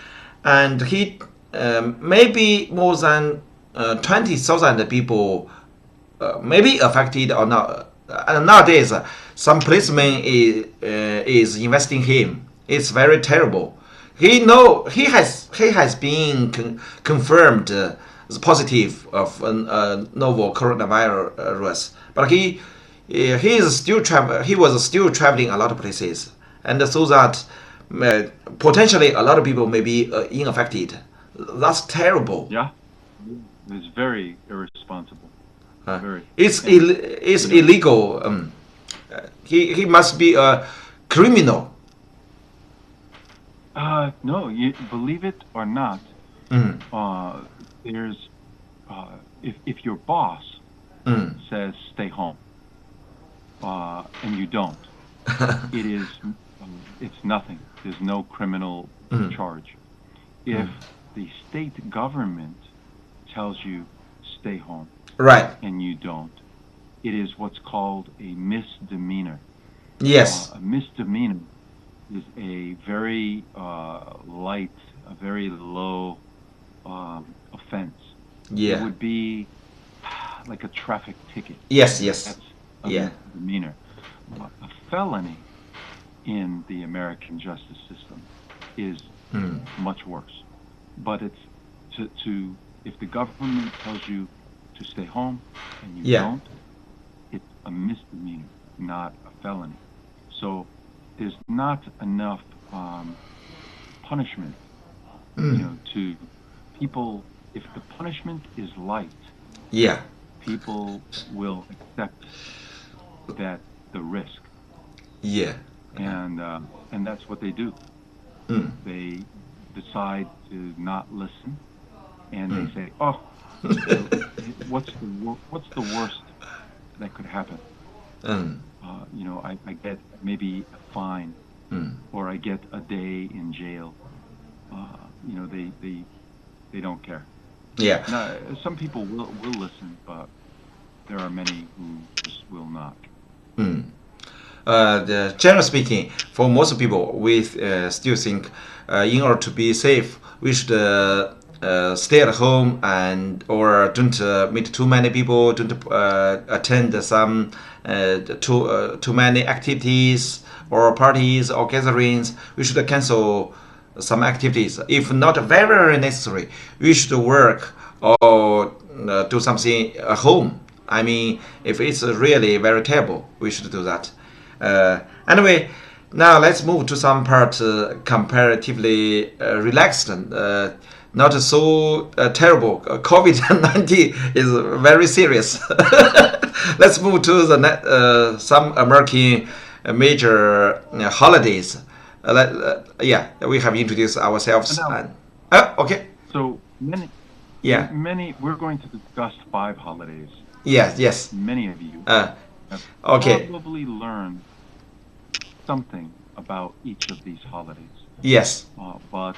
and he maybe more than 20,000 people maybe affected or not. And nowadays, some policeman is investing him. It's very terrible. He has been confirmed positive of novel coronavirus, but he is still He was still traveling a lot of places, and so that potentially a lot of people may be infected. That's terrible. Yeah, it's very irresponsible. It's illegal. He must be a criminal. No, you believe it or not. There's if your boss says stay home, and you don't, it's nothing. There's no criminal charge. If the state government tells you stay home, right, and you don't, it is what's called a misdemeanor. Yes. A misdemeanor is a very light, a very low offense. Yeah. It would be like a traffic ticket. Yes. That's a misdemeanor. A felony in the American justice system is much worse. But it's if the government tells you to stay home and you don't, it's a misdemeanor, not a felony. So there's not enough punishment, to people. If the punishment is light, people will accept the risk. Yeah. And that's what they do. They decide to not listen, and they say, "Oh, what's the worst that could happen? I get maybe a fine, or I get a day in jail." They don't care. Yeah. Now, some people will listen, but there are many who just will not. Generally speaking, for most people, we still think in order to be safe, we should stay at home or don't meet too many people, don't attend some too many activities or parties or gatherings. We should cancel some activities. If not very necessary, we should work or do something at home. I mean, if it's really very terrible, we should do that. Anyway, now let's move to some part comparatively relaxed and not so terrible. COVID-19 is very serious. Let's move to the some American major holidays. We have introduced ourselves. Okay. So many. We're going to discuss 5 holidays. Yes. Many of you have probably learned something about each of these holidays. Yes. But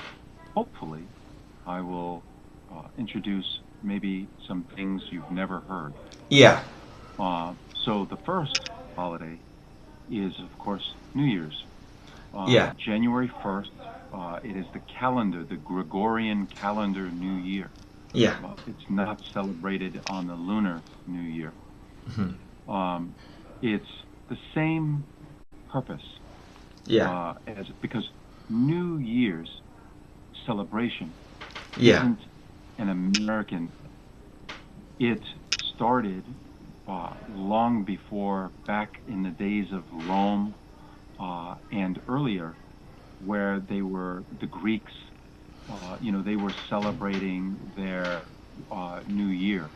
hopefully, I will introduce maybe some things you've never heard. Yeah. So the first holiday is, of course, New Year's. January 1st, it is the Gregorian calendar New Year. Yeah. It's not celebrated on the lunar New Year. It's the same purpose Yeah. Because New Year's celebration Yeah. isn't an American. It started long before, back in the days of Rome and earlier, where the Greeks, they were celebrating their New Year.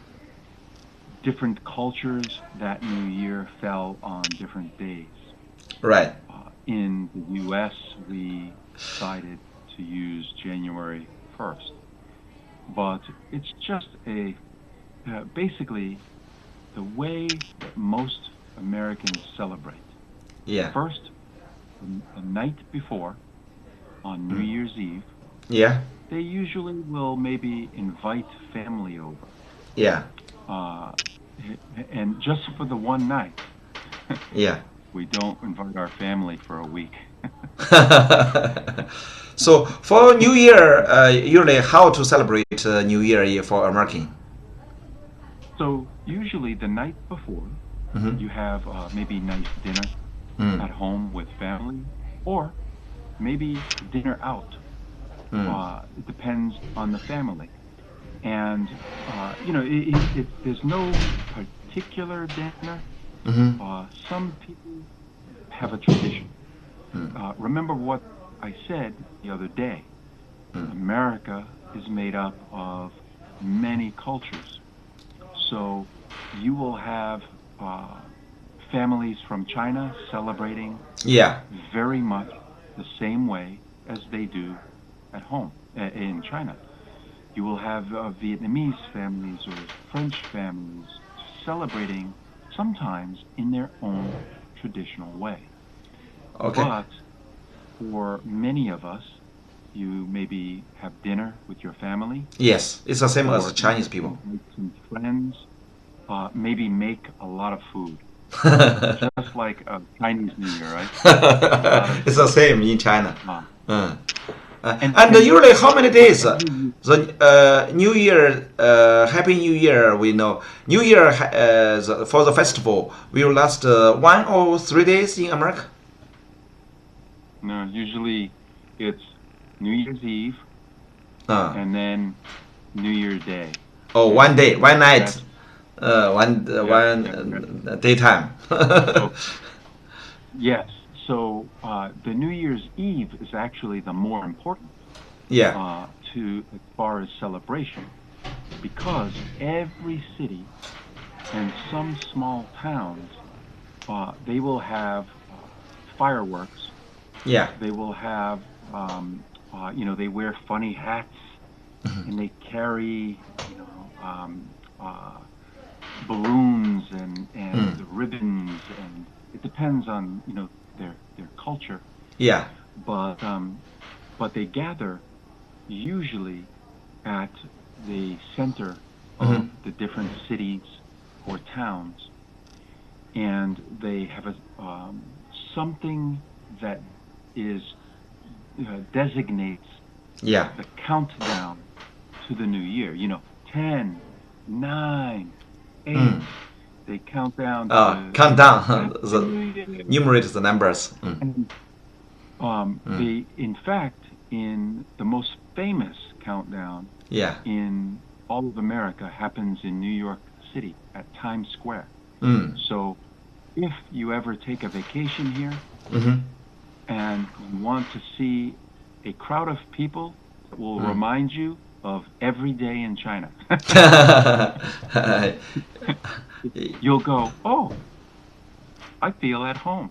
Different cultures, that New Year fell on different days. Right. In the U.S., we decided to use January 1st. But it's just basically the way that most Americans celebrate. Yeah. First, the night before, on New Year's Eve, Yeah. they usually will maybe invite family over. Yeah. And just for the one night. Yeah. We don't invite our family for a week. So for New Year, usually how to celebrate New Year for American? So usually the night before, you have maybe nice dinner at home with family, or maybe dinner out. It depends on the family. And, there's no particular dinner. Some people have a tradition. Remember what I said the other day. America is made up of many cultures. So you will have families from China celebrating very much the same way as they do at home in China. You will have Vietnamese families or French families celebrating sometimes in their own traditional way. Okay. But for many of us, you maybe have dinner with your family. Yes, it's the same as Chinese people. With some friends, maybe make a lot of food. Just like a Chinese New Year, right? It's the same in China. And and usually how many days? The New Year, Happy New Year, we know. New Year for the festival will last 1 or 3 days in America? No, usually it's New Year's Eve and then New Year's Day. Oh, 1 day, 1 night, one daytime. Yes. So the New Year's Eve is actually the more important. As far as celebration, because every city and some small towns, they will have fireworks. Yeah. They will have, they wear funny hats, and they carry, balloons and ribbons, and it depends on, their culture. Yeah. But they gather usually at the center of the different cities or towns, and they have something that designates the countdown to the new year. 10, 9, 8. They count down. Countdown. Numerate the numbers. They, in fact, in the most famous countdown in all of America happens in New York City at Times Square. So if you ever take a vacation here and you want to see a crowd of people that will remind you of every day in China, you'll go, oh, I feel at home.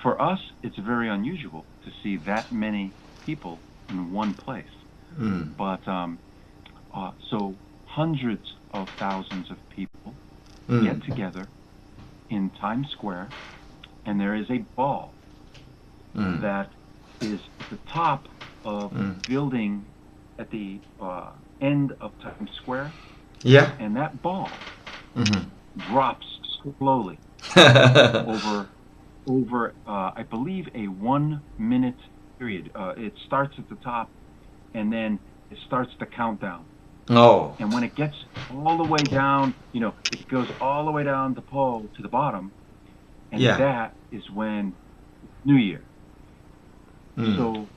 For us, it's very unusual to see that many people in one place. But so hundreds of thousands of people get together in Times Square, and there is a ball that is at the top of a building at the end of Times Square. Yeah. And that ball drops slowly over I believe a 1 minute period. It starts at the top, and then it starts the countdown. Oh. And when it gets all the way down, it goes all the way down the pole to the bottom, and Yeah. that is when New Year. So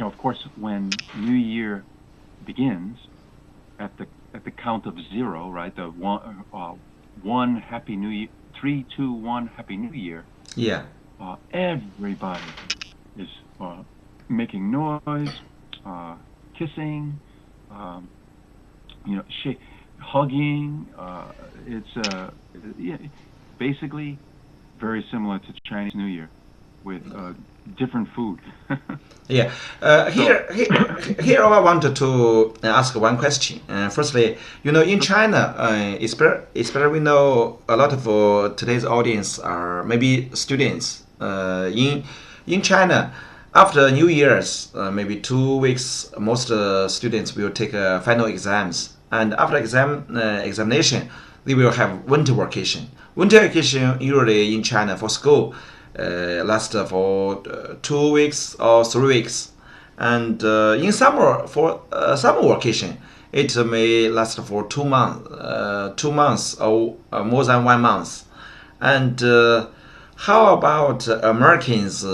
of course, when New Year begins at the count of 0, right? The one Happy New Year, 3, 2, 1 Happy New Year. Yeah. Everybody is making noise, kissing, hugging. It's basically very similar to Chinese New Year with different food. Yeah. Here I wanted to ask one question. Firstly, in China, especially we know a lot of today's audience are maybe students. In China, after New Year's, maybe 2 weeks, most students will take final exams, and after examination, they will have winter vacation. Winter vacation usually in China for school lasts for 2 weeks or 3 weeks, and in summer for summer vacation it may last for 2 months or more than 1 month. And how about Americans'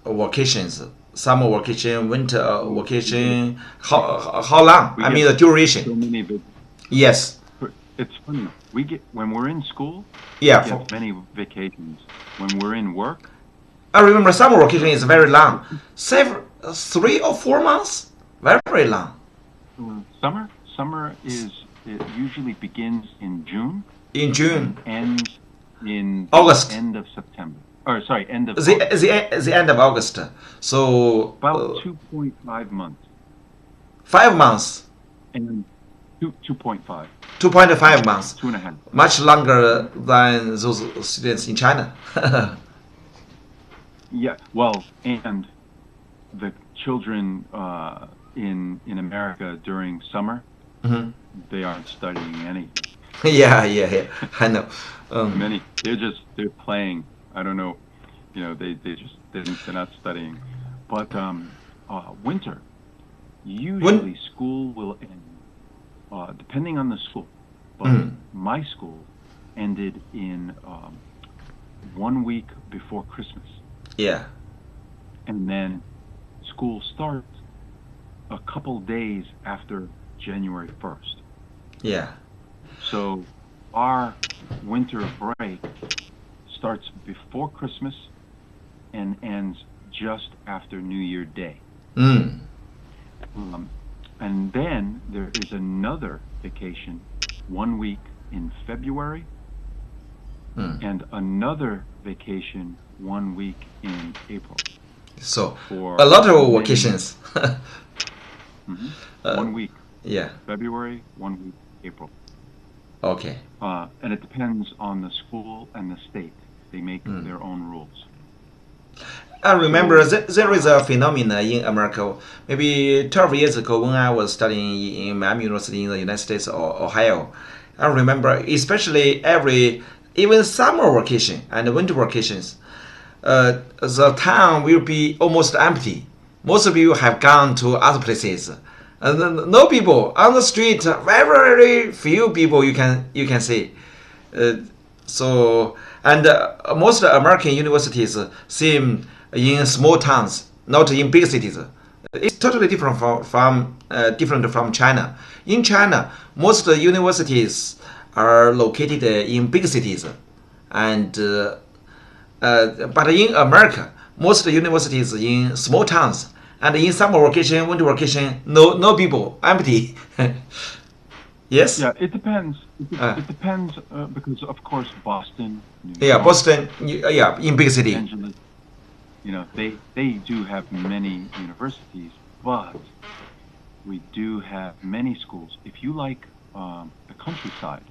vacations? Summer vacation, winter vacation. How long? I mean the duration. So many Yes. It's funny. When we're in school, Yeah. we get many vacations. When we're in work, I remember summer vacation is very long. 3 or 4 months. Very long. Summer it usually begins in June. In June. And ends in August. End of September. Or sorry, end of The end of August. So about 2.5 months. 5 months. And 2.5. 2.5 months. 2.5. Much longer than those students in China. Yeah. Well, and the children in America during summer, they aren't studying anything. Yeah. I know. Many they're playing. I don't know. They're not studying. But winter, usually school will end. Depending on the school, but my school ended in 1 week before Christmas. Yeah. And then school starts a couple days after January 1st. Yeah. So our winter break starts before Christmas and ends just after New Year Day. And then there is another vacation 1 week in February and another vacation 1 week in April. So a lot of vacations. 1 week. Yeah. February, 1 week, April. Okay. And it depends on the school and the state. They make their own rules. I remember there is a phenomenon in America. Maybe 12 years ago when I was studying in Miami University in the United States or Ohio, I remember especially even summer vacation and winter vacations, the town will be almost empty. Most of you have gone to other places. No people on the street. Very few people you can see. Most American universities seem in small towns, not in big cities. It's totally different from China. In China, most universities are located in big cities, but in America, most universities in small towns. And in summer vacation, winter vacation, no people, empty. Yes. Yeah, it depends. It depends because of course Boston. Boston. In big city. Angeles, they do have many universities, but we do have many schools. If you like the countryside,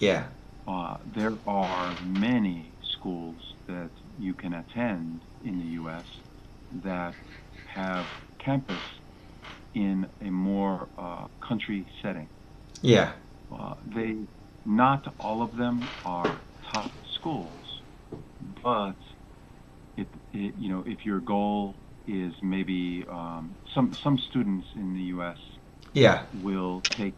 there are many schools that you can attend in the U.S. that have campus in a more country setting. Yeah. Not all of them are top schools, but if your goal is maybe some students in the U.S. Yeah. will take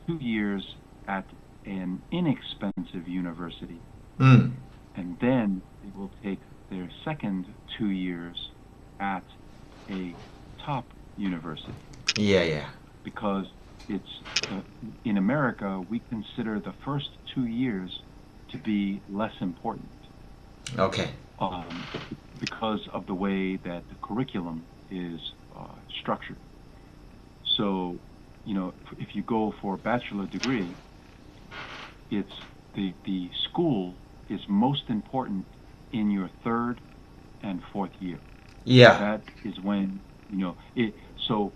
2 years at an inexpensive university, Mm. and then they will take their second 2 years at a top university. Yeah, yeah. Because it's in America, we consider the first 2 years to be less important. Okay. Because of the way that the curriculum is structured. So, if you go for a bachelor degree, it's the school is most important in your third and fourth year. Yeah. That is when, so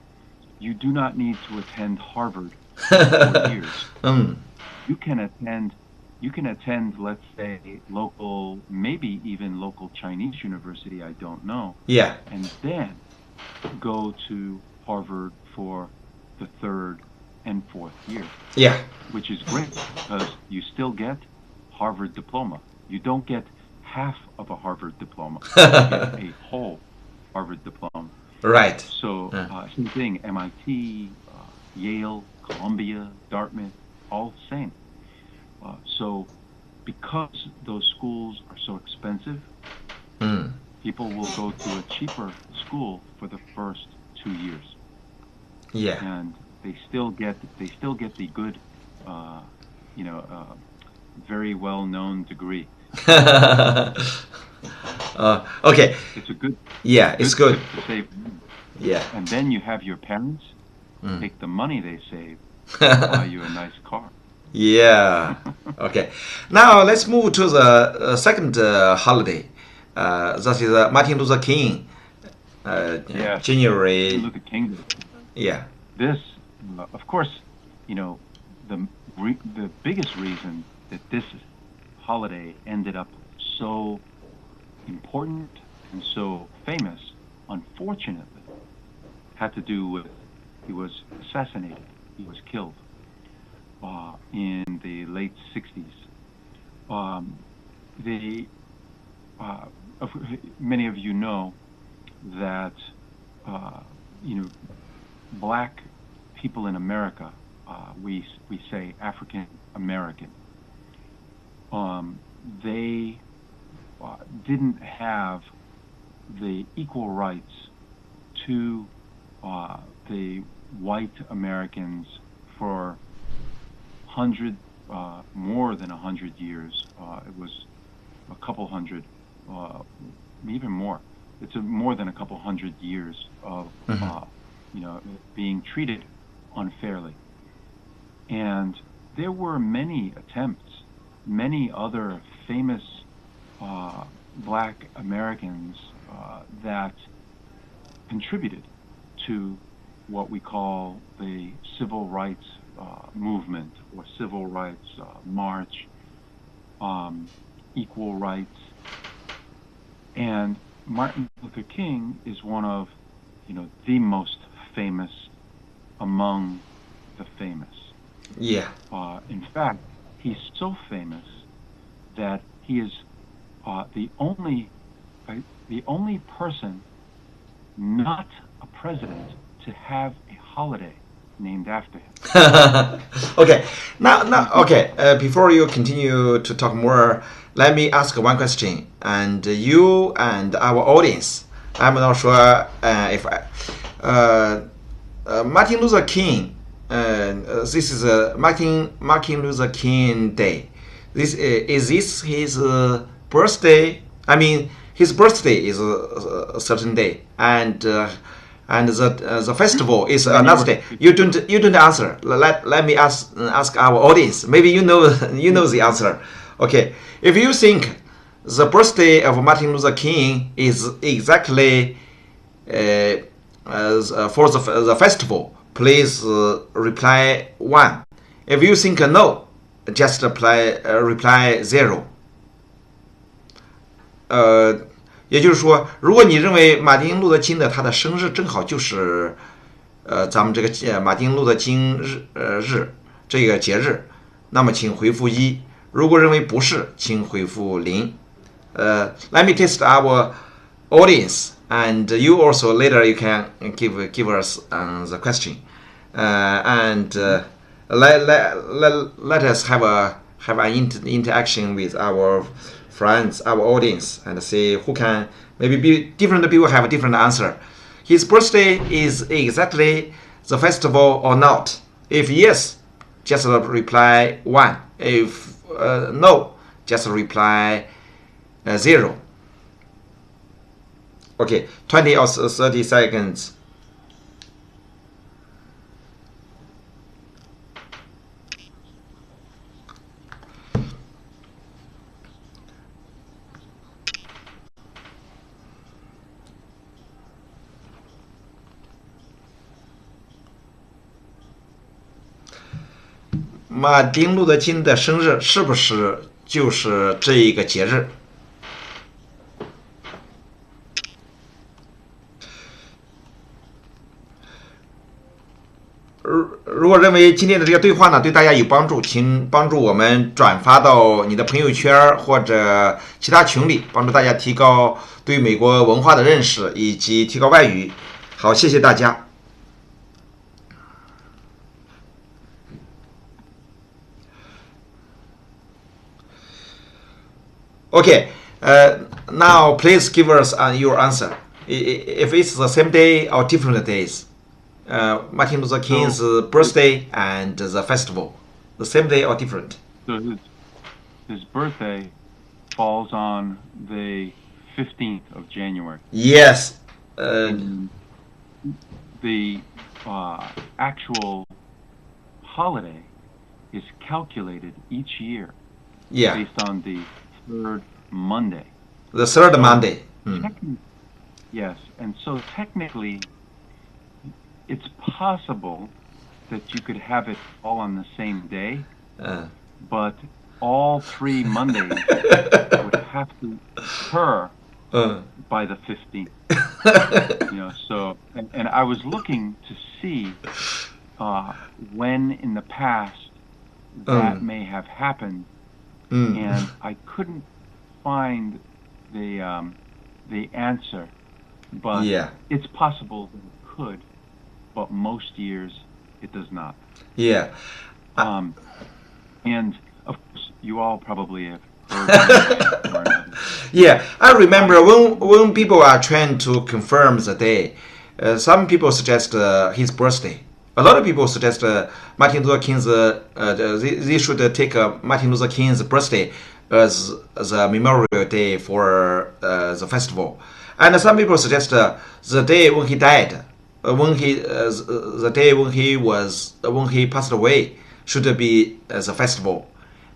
you do not need to attend Harvard for 4 years. You can attend, let's say, local, maybe even local Chinese university, I don't know. Yeah. And then go to Harvard for the third and fourth year. Yeah. Which is great because you still get Harvard diploma. You don't get half of a Harvard diploma. You get a whole Harvard diploma. Right. So same thing, MIT, Yale, Columbia, Dartmouth, all the same. So because those schools are so expensive, people will go to a cheaper school for the first 2 years. Yeah. And they still get the good, very well-known degree. Okay. It's a good. Yeah, it's good. To save. Yeah. And then you have your parents take the money they save and buy you a nice car. Yeah. Okay. Now let's move to the second holiday. That is Martin Luther King. January. Martin Luther King Day. Yeah. This, of course, the biggest reason that this holiday ended up so important and so famous, unfortunately, had to do with he was assassinated. He was killed in the late 60s. Many of you know that black people in America, we say African American, they didn't have the equal rights to the white Americans for more than 100 years. It was a couple hundred, even more. It's more than a couple hundred years of being treated unfairly. And there were many attempts, many other famous black Americans that contributed to what we call the civil rights movement or civil rights march, equal rights. And Martin Luther King is one of, the most famous among the famous. Yeah. In fact, he's so famous that he is the only person, not a president, to have a holiday named after him. Okay. Now, okay. Before you continue to talk more, let me ask one question. And you and our audience, I'm not sure if Martin Luther King. This is Martin Luther King Day. Is this his birthday? I mean, his birthday is a certain day, and the festival is another day. You don't answer. Let me ask our audience. Maybe you know the answer. Okay, if you think the birthday of Martin Luther King is exactly for the festival, please reply 1. If you think no, just reply 0. 也就是说，如果你认为马丁路德金的他的生日正好就是咱们这个马丁路德金日这个节日，那么请回复1。如果认为不是，请回复0。Let me test our audience, and you also later you can give us the question. And let us have an interaction with our friends, our audience, and see who can maybe different people have a different answer. His birthday is exactly the festival or not? If yes, just reply 1. If no, just reply 0. Okay, 20 or 30 seconds.马丁路德金的生日是不是就是这一个节日？如果认为今天的这个对话呢对大家有帮助，请帮助我们转发到你的朋友圈或者其他群里，帮助大家提高对美国文化的认识以及提高外语。好，谢谢大家。Okay, now please give us your answer. If it's the same day or different days, Martin Luther King's birthday and the festival, the same day or different? So his birthday falls on the 15th of January. Yes. The actual holiday is calculated each year based on the third Monday. The third Monday. Yes, and so technically, it's possible that you could have it all on the same day, but all 3 Mondays would have to occur by the 15th. So and I was looking to see when in the past that may have happened. And I couldn't find the answer, but it's possible that it could, but most years it does not. Yeah. And of course, you all probably have heard. Yeah, I remember when people are trying to confirm the day, some people suggest his birthday. A lot of people suggest Martin Luther King's. They should take Martin Luther King's birthday as the memorial day for the festival, and some people suggest the day when he died, the day when he passed away should be the festival,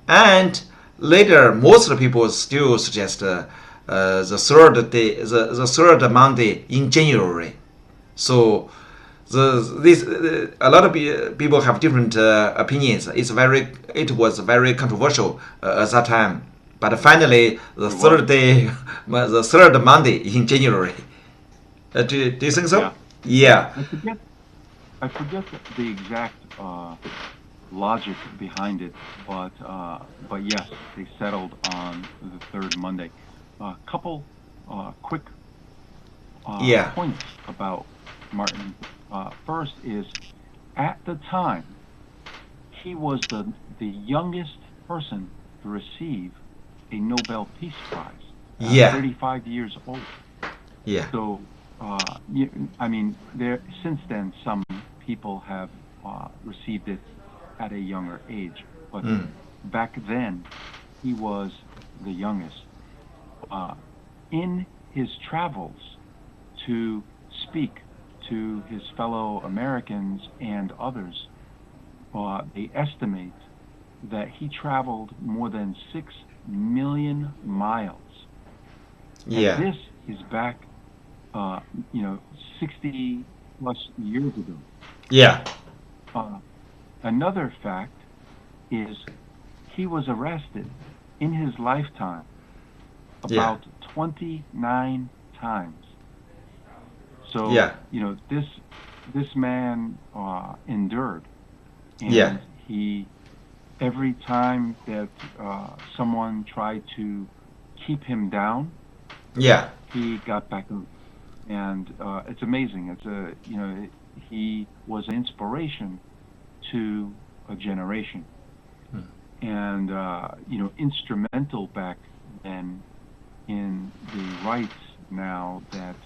and later most people still suggest the third day, the third Monday in January. So. A lot of people have different opinions. It was very controversial at that time. But finally, the third Monday in January. Do you think so? Yeah. I forget the exact logic behind it, but yes, they settled on the third Monday. A couple quick points about Martin. First is, at the time, he was the youngest person to receive a Nobel Peace Prize. 35 years old. Yeah. So, since then, some people have received it at a younger age, but back then, he was the youngest. In his travels to speak to his fellow Americans and others, they estimate that he traveled more than 6 million miles. Yeah. And this is back, 60 plus years ago. Yeah. Another fact is he was arrested in his lifetime about 29 times. So, this man endured, and he, every time that someone tried to keep him down, he got back up, and it's amazing. He was an inspiration to a generation. And, instrumental back then in the rights now that,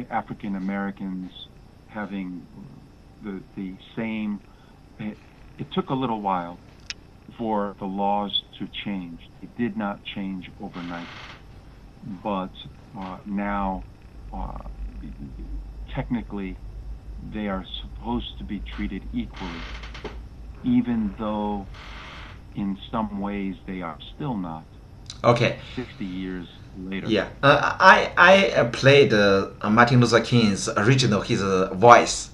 African Americans having the same, it took a little while for the laws to change. It did not change overnight. But now, technically, they are supposed to be treated equally, even though in some ways they are still not. Okay. 60 years later. Yeah. I played Martin Luther King's original, his voice,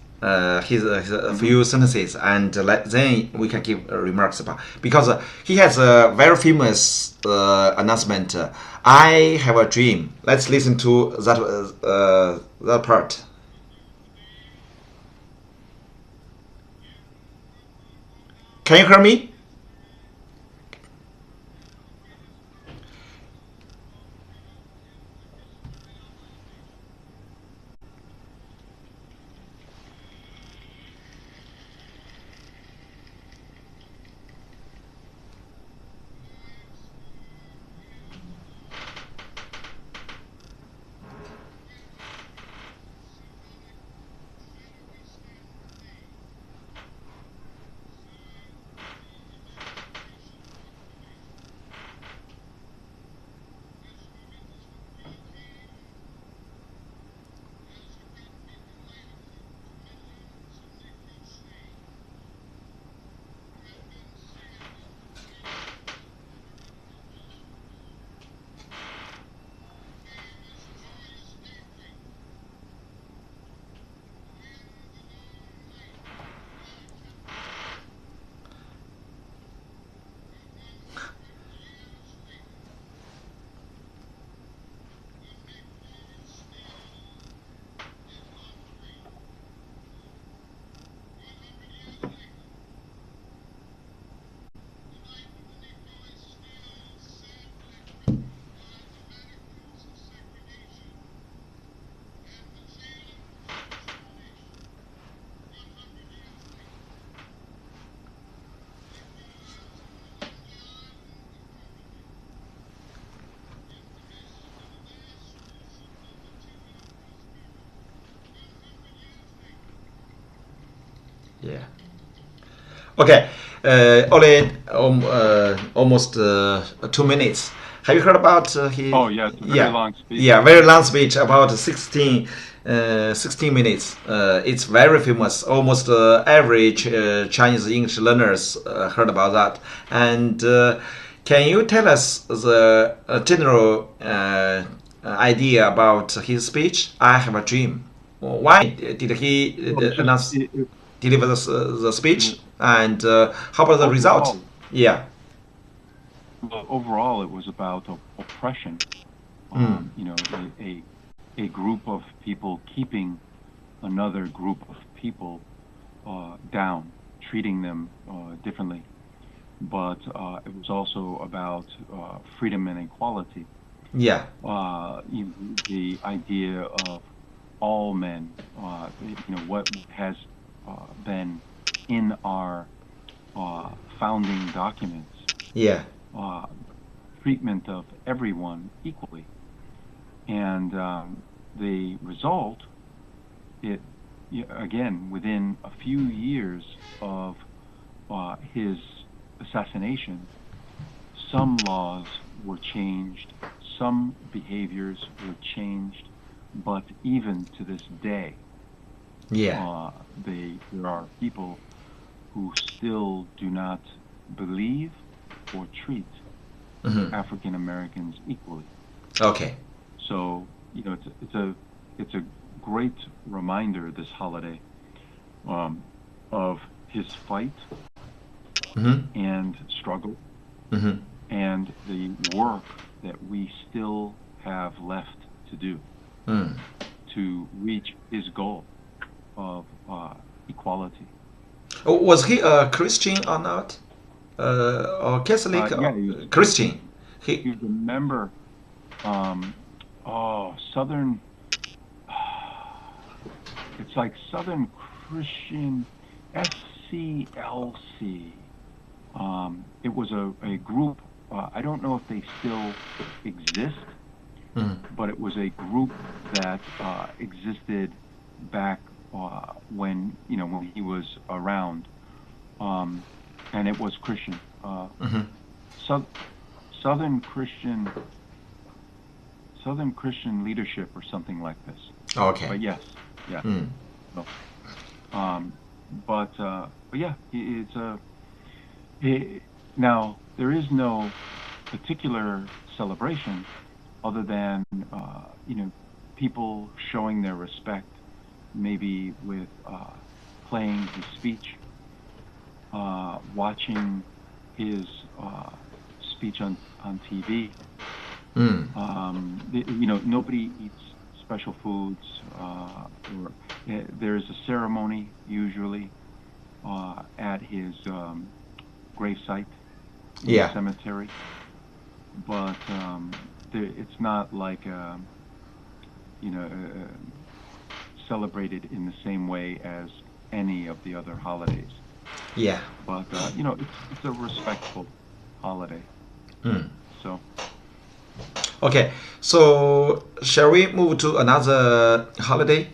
his few sentences, and then we can give remarks about, because he has a very famous announcement. I have a dream. Let's listen to that part. Can you hear me? Yeah. Okay. Only almost 2 minutes. Have you heard about his? Oh yeah, it's a very long speech. Yeah, very long speech, about 16 minutes. It's very famous. Almost every Chinese English learners heard about that. And can you tell us the general idea about his speech? I have a dream. Why did he deliver the speech? And how about the result? Yeah. Well, overall, it was about oppression. A group of people keeping another group of people down, treating them differently. But it was also about freedom and equality. Yeah. The idea of all men. What has been in our founding documents. Yeah. Treatment of everyone equally. And the result, again, within a few years of his assassination, some laws were changed, some behaviors were changed, but even to this day, yeah, there are people who still do not believe or treat African Americans equally. Okay. So it's a great reminder this holiday of his fight and struggle and the work that we still have left to do to reach his goal of equality. Was he a Christian or not? Or Catholic? Yeah, he was Christian. He was a member. Southern. It's like Southern Christian, SCLC. It was a group. I don't know if they still exist, but it was a group that existed back when he was around, and it was Christian, Southern Christian leadership or something like this. Okay. But yes, yeah. So, but yeah, it's now there is no particular celebration other than people showing their respect, maybe with playing his speech, watching his speech on TV. Nobody eats special foods, or there's a ceremony usually at his gravesite in the cemetery, but it's not like celebrated in the same way as any of the other holidays. Yeah. But it's a respectful holiday. So. Okay, so shall we move to another holiday?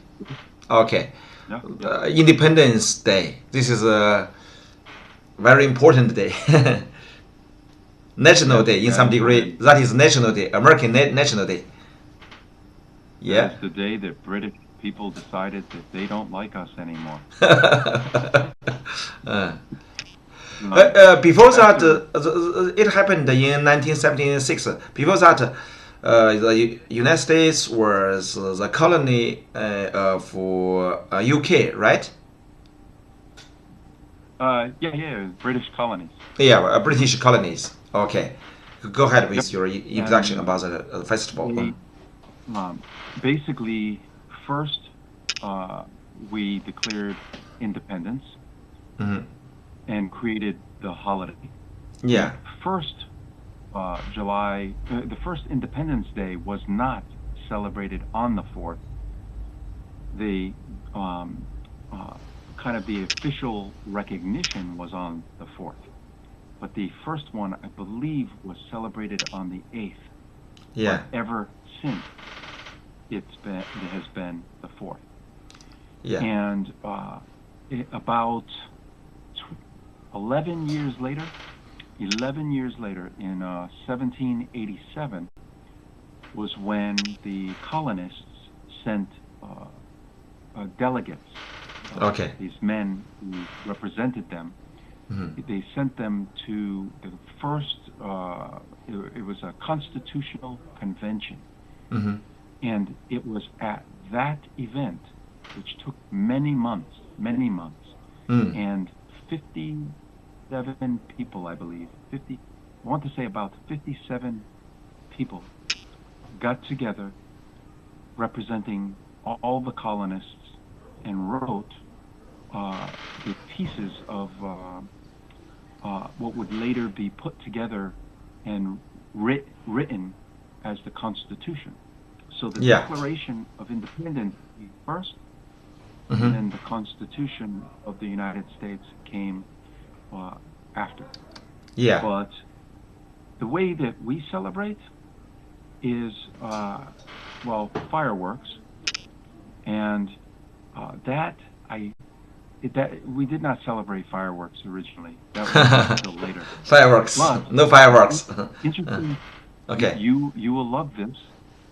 Okay. Yeah. Independence Day. This is a very important day. National Day in some degree. That is National Day, American National Day. Yeah. That's the day that British people decided that they don't like us anymore. Before that, it happened in 1976. Before that, the United States was the colony of UK, right? Yeah, British colonies. Yeah, British colonies. Okay, go ahead with your introduction about the festival. Basically, first we declared independence and created the holiday. Yeah. First July, the first Independence Day was not celebrated on the 4th. The kind of the official recognition was on the 4th, but the first one, I believe, was celebrated on the 8th. Yeah. But ever since, it has been the 4th. Yeah. And about 11 years later, in 1787, was when the colonists sent delegates. Okay. These men who represented them. They sent them to the first. It was a constitutional convention, and it was at that event, which took many months, and 57 people, I believe, I want to say about 57 people got together representing all the colonists and wrote the pieces of what would later be put together and written as the Constitution. So the Declaration of Independence first, and then the Constitution of the United States came after. Yeah. But the way that we celebrate is, fireworks, and that we did not celebrate fireworks originally. That was until later. Fireworks. But, no fireworks. Interesting. Okay. You will love this.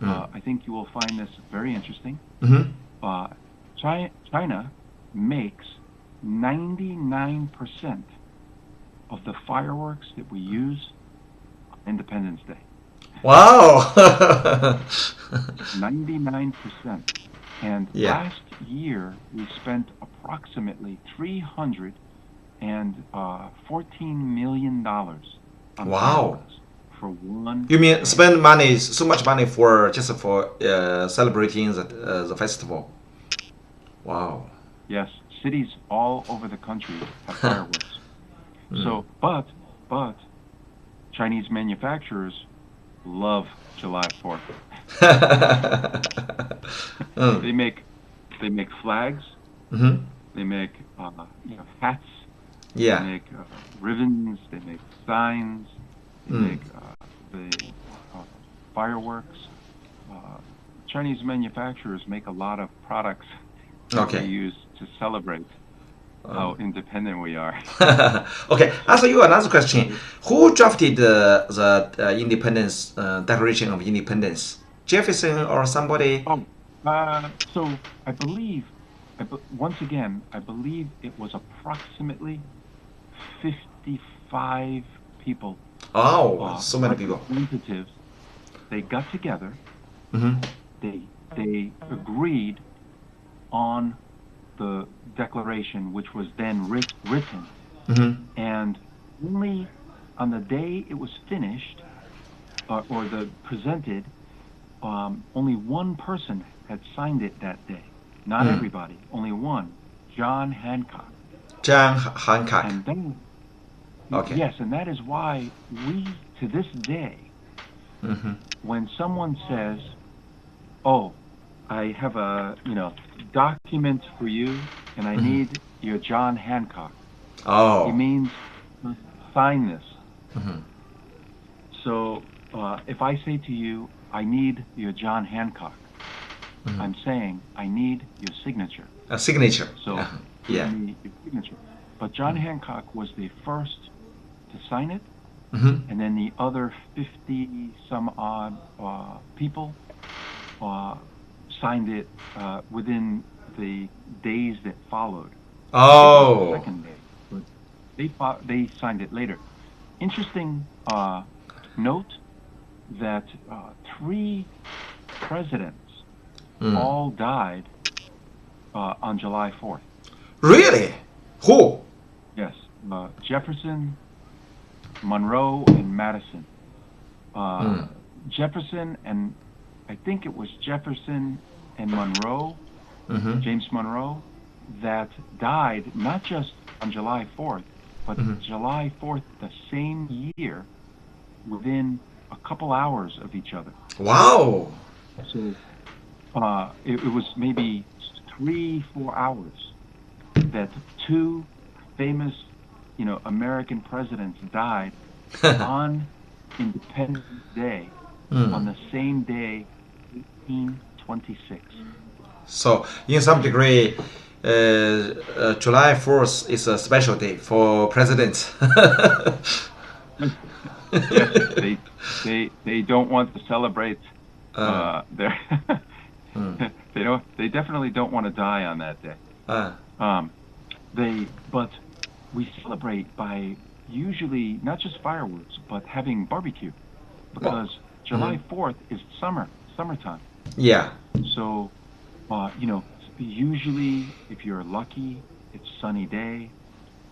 I think you will find this very interesting. China makes 99% of the fireworks that we use on Independence Day. Wow. 99%. And last year we spent approximately $314 million on fireworks for one. You mean spend money, so much money for celebrating the festival? Wow. Yes, cities all over the country have fireworks. So, but Chinese manufacturers love July 4th. They make flags. They make hats Yeah. They make ribbons. They make signs. They make fireworks. Chinese manufacturers make a lot of products that they use to celebrate how independent we are. Okay, ask you another question. Who drafted the Independence Declaration of Independence? Jefferson or somebody? So I believe, once again, I believe it was approximately 55 people. Oh, so many people. Representatives. They got together. Mm-hmm. They agreed on the declaration, which was then written. Mm-hmm. And only on the day it was finished, presented, only one person had signed it that day. Not everybody, only one, John Hancock. John Hancock. And then, yes, and that is why we, to this day, when someone says, "Oh, I have a document for you, and I need your John Hancock," he means sign this. So if I say to you, "I need your John Hancock," I'm saying I need your signature. A signature. So yeah. Your signature. But John Hancock was the first to sign it, and then the other 50 some odd people signed it within the days that followed. Oh. The second day, but they signed it later. Interesting note that 3 presidents all died on July 4th. Really? Who? Yes, Jefferson, Monroe, and Madison. Jefferson and I think it was Jefferson and Monroe, James Monroe, that died not just on July 4th, but July 4th the same year, within a couple hours of each other. Wow. So it was maybe 3-4 hours that 2 famous, American presidents died on Independence Day, on the same day, 1826. So, in some degree, July 4th is a special day for presidents. Yes, they don't want to celebrate their. They definitely don't want to die on that day. But we celebrate by usually not just fireworks, but having barbecue, because July 4th is summertime. Yeah. So, usually if you're lucky, it's sunny day,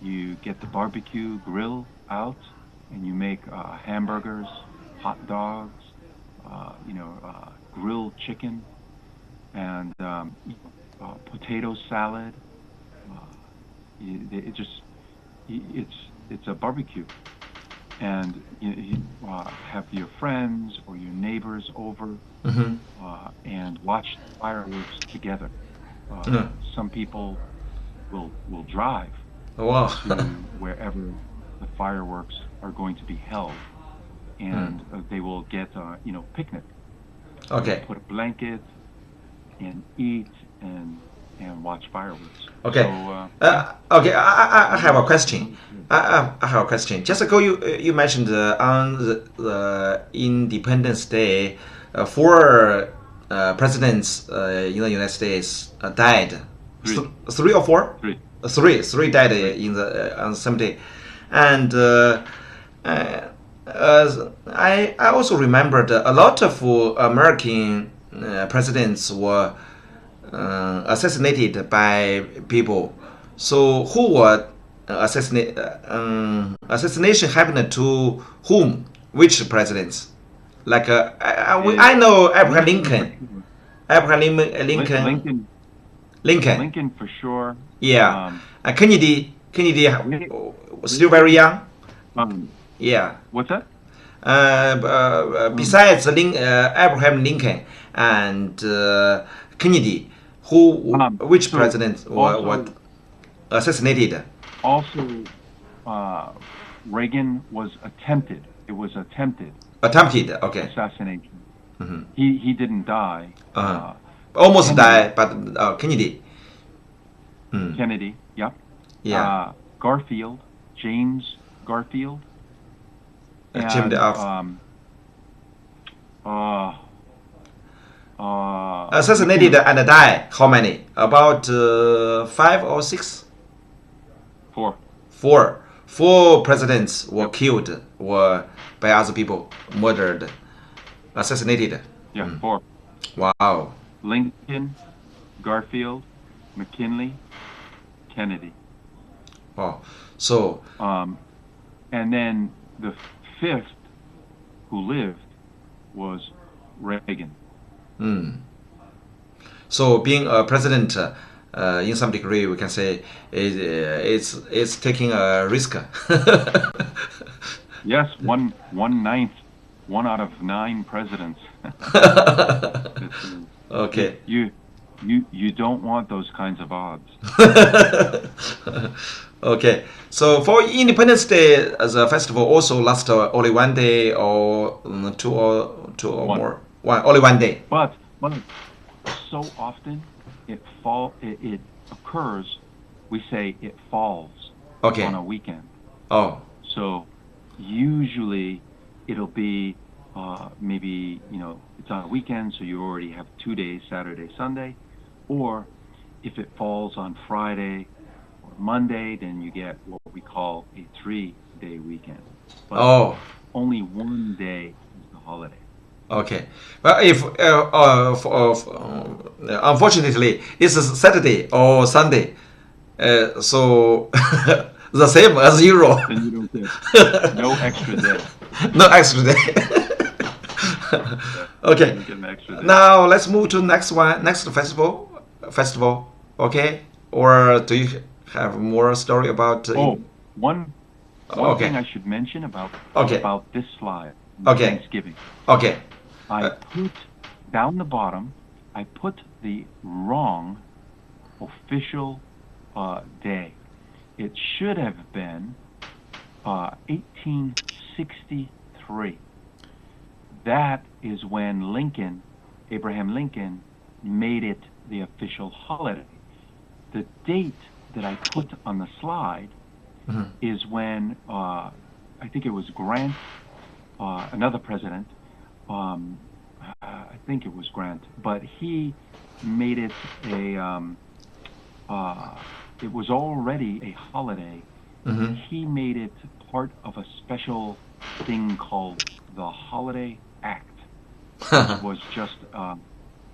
you get the barbecue grill out, and you make hamburgers, hot dogs, grilled chicken, and potato salad. It's a barbecue, and you have your friends or your neighbors over and watch the fireworks together. Some people will drive to wherever the fireworks are going to be held, and they will get picnic. Okay. Put a blanket and eat and watch fireworks. Okay. So, okay. I have a question. I have a question. Just ago, you mentioned on the Independence Day, 4 presidents in the United States died. 3 or 4? 3. 3 died in the on the same day, and I also remembered a lot of American presidents were assassinated by people. So who were assassination happened to whom? Which presidents? Like I know Abraham Lincoln. Lincoln for sure. Yeah. Kennedy still very young. Yeah. What's that? Besides Abraham Lincoln and Kennedy, which president were assassinated? Also, Reagan was attempted. It was attempted. Attempted. Okay. Assassination. He didn't die. Almost died, but Kennedy. Kennedy. Yep. Yeah. Garfield. James Garfield. And, assassinated and died. How many? About 5 or 6? 4. 4. 4 presidents were killed or by other people, murdered, assassinated. Yeah, 4. Wow. Lincoln, Garfield, McKinley, Kennedy. Wow. So. And then the 5th who lived was Reagan. So being a president, in some degree, we can say it's taking a risk. Yes, one out of 9 presidents. Okay. You don't want those kinds of odds. Okay. So for Independence Day, the festival also lasts only 1 day or two or more. Only 1 day. But so often it occurs. We say it falls on a weekend. Oh. So usually it'll be maybe it's on a weekend, so you already have 2 days, Saturday, Sunday, or if it falls on Friday or Monday, then you get what we call a 3-day weekend. But only 1 day is the holiday. Okay. Well, if unfortunately it's a Saturday or Sunday, so the same as usual. Then you don't get no extra day. No extra day. Okay. Now let's move to next festival. Okay. Or do you have more story about? One thing I should mention about this slide. Thanksgiving. Okay. I put down the bottom. I put the wrong official day. It should have been 1863. That is when Abraham Lincoln, made it the official holiday. The date that I put on the slide is when I think it was Grant, another president. I think it was Grant, but he made it it was already a holiday. He made it part of a special thing called the Holiday Act. It was just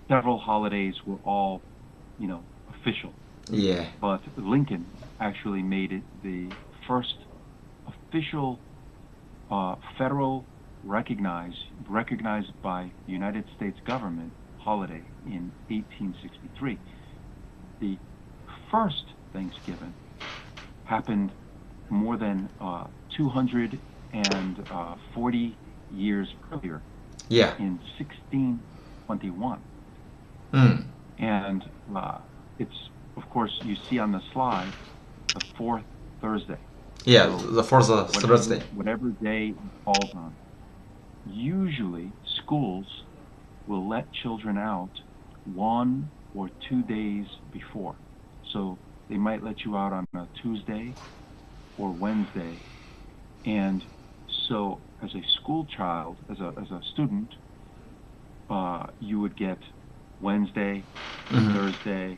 several holidays were all, official. Yeah. But Lincoln actually made it the first official federal recognized by the United States government holiday in 1863. The first Thanksgiving happened more than 240 years earlier. Yeah. In 1621. And it's, of course, you see on the slide, the 4th Thursday. Yeah, so the 4th Thursday. Whatever day it falls on. Usually, schools will let children out 1 or 2 days before. So they might let you out on a Tuesday or Wednesday. And so as a school child, as a student, you would get Wednesday, Thursday,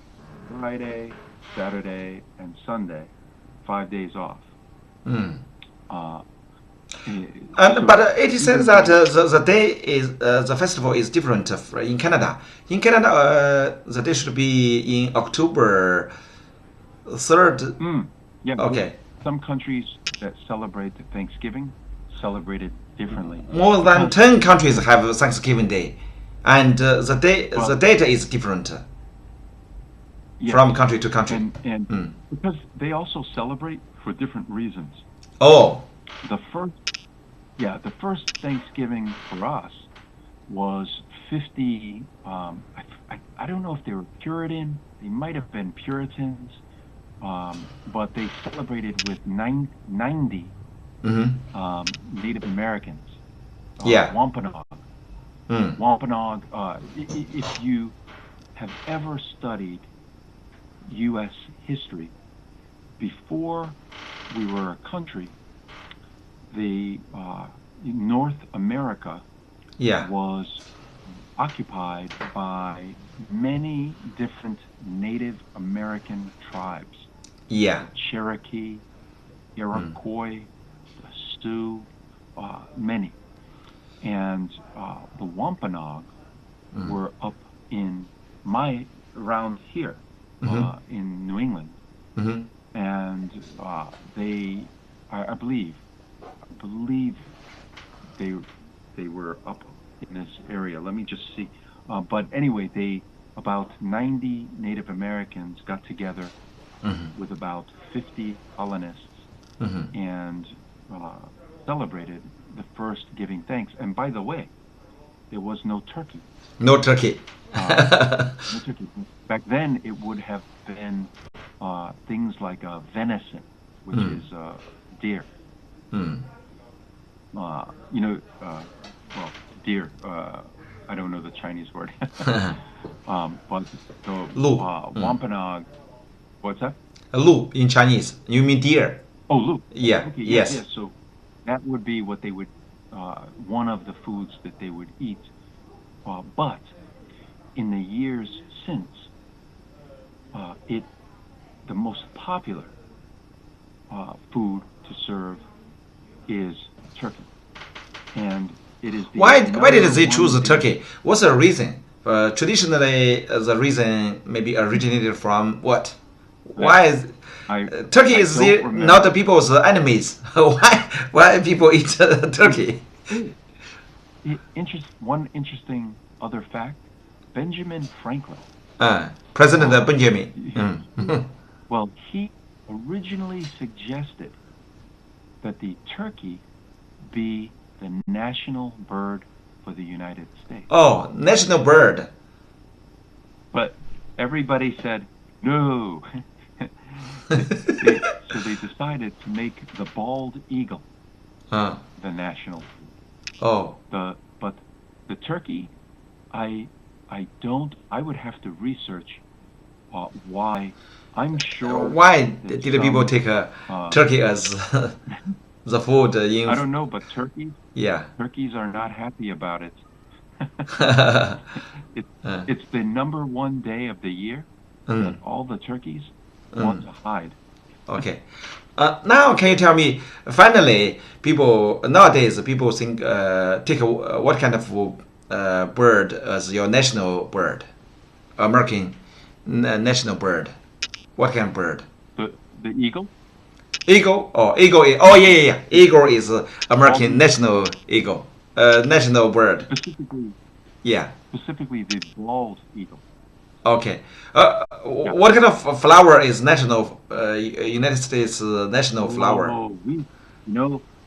Friday, Saturday, and Sunday, 5 days off. But it says that the day is the festival is different in Canada. In Canada, the day should be in October 3rd. Yeah. Okay. Some countries that celebrate Thanksgiving celebrate it differently. More than 10 countries have Thanksgiving Day, and the date is different from country to country. And because they also celebrate for different reasons. Oh. The first Thanksgiving for us was 50. I don't know if they were Puritan. They might have been Puritans. but they celebrated with 90 Native Americans. Wampanoag. Wampanoag. If you have ever studied U.S. history, before we were a country, the North America was occupied by many different Native American tribes. Cherokee, Iroquois, Sioux, many. And the Wampanoag were up in around here in New England. And they, I believe they were up in this area. Let me just see. But anyway, about 90 Native Americans got together with about 50 colonists and celebrated the first giving thanks. And by the way, there was no turkey. No turkey. No turkey. Back then, it would have been things like venison, which is deer. Deer. I don't know the Chinese word. But so Wampanoag. What's that? Lu in Chinese. You mean deer? Oh, lu. Yeah. Okay, yes. Yeah, so that would be what they would, one of the foods that they would eat. But in the years since, the most popular food to serve is turkey, and it is. Why did they choose the turkey? What's the reason? Traditionally, the reason maybe originated from what? Why is turkey is not the people's enemies? Why people eat turkey? One interesting other fact: Benjamin Franklin, President Benjamin. Well, he originally suggested that the turkey be the national bird for the United States. Oh, national bird. But everybody said no. So they decided to make the bald eagle the national. Oh. But the turkey, I would have to research why. I'm sure. Why did people take turkey as the food? I don't know, but turkeys are not happy about it. It's the number one day of the year that all the turkeys want to hide. Okay. Now, can you tell me? Finally, nowadays people think take what kind of bird as your national bird, American national bird. What kind of bird? The eagle. Eagle? Oh, eagle. Yeah. Eagle is American national eagle, national bird. Specifically, the bald eagle. Okay. What kind of flower is national? United States national flower.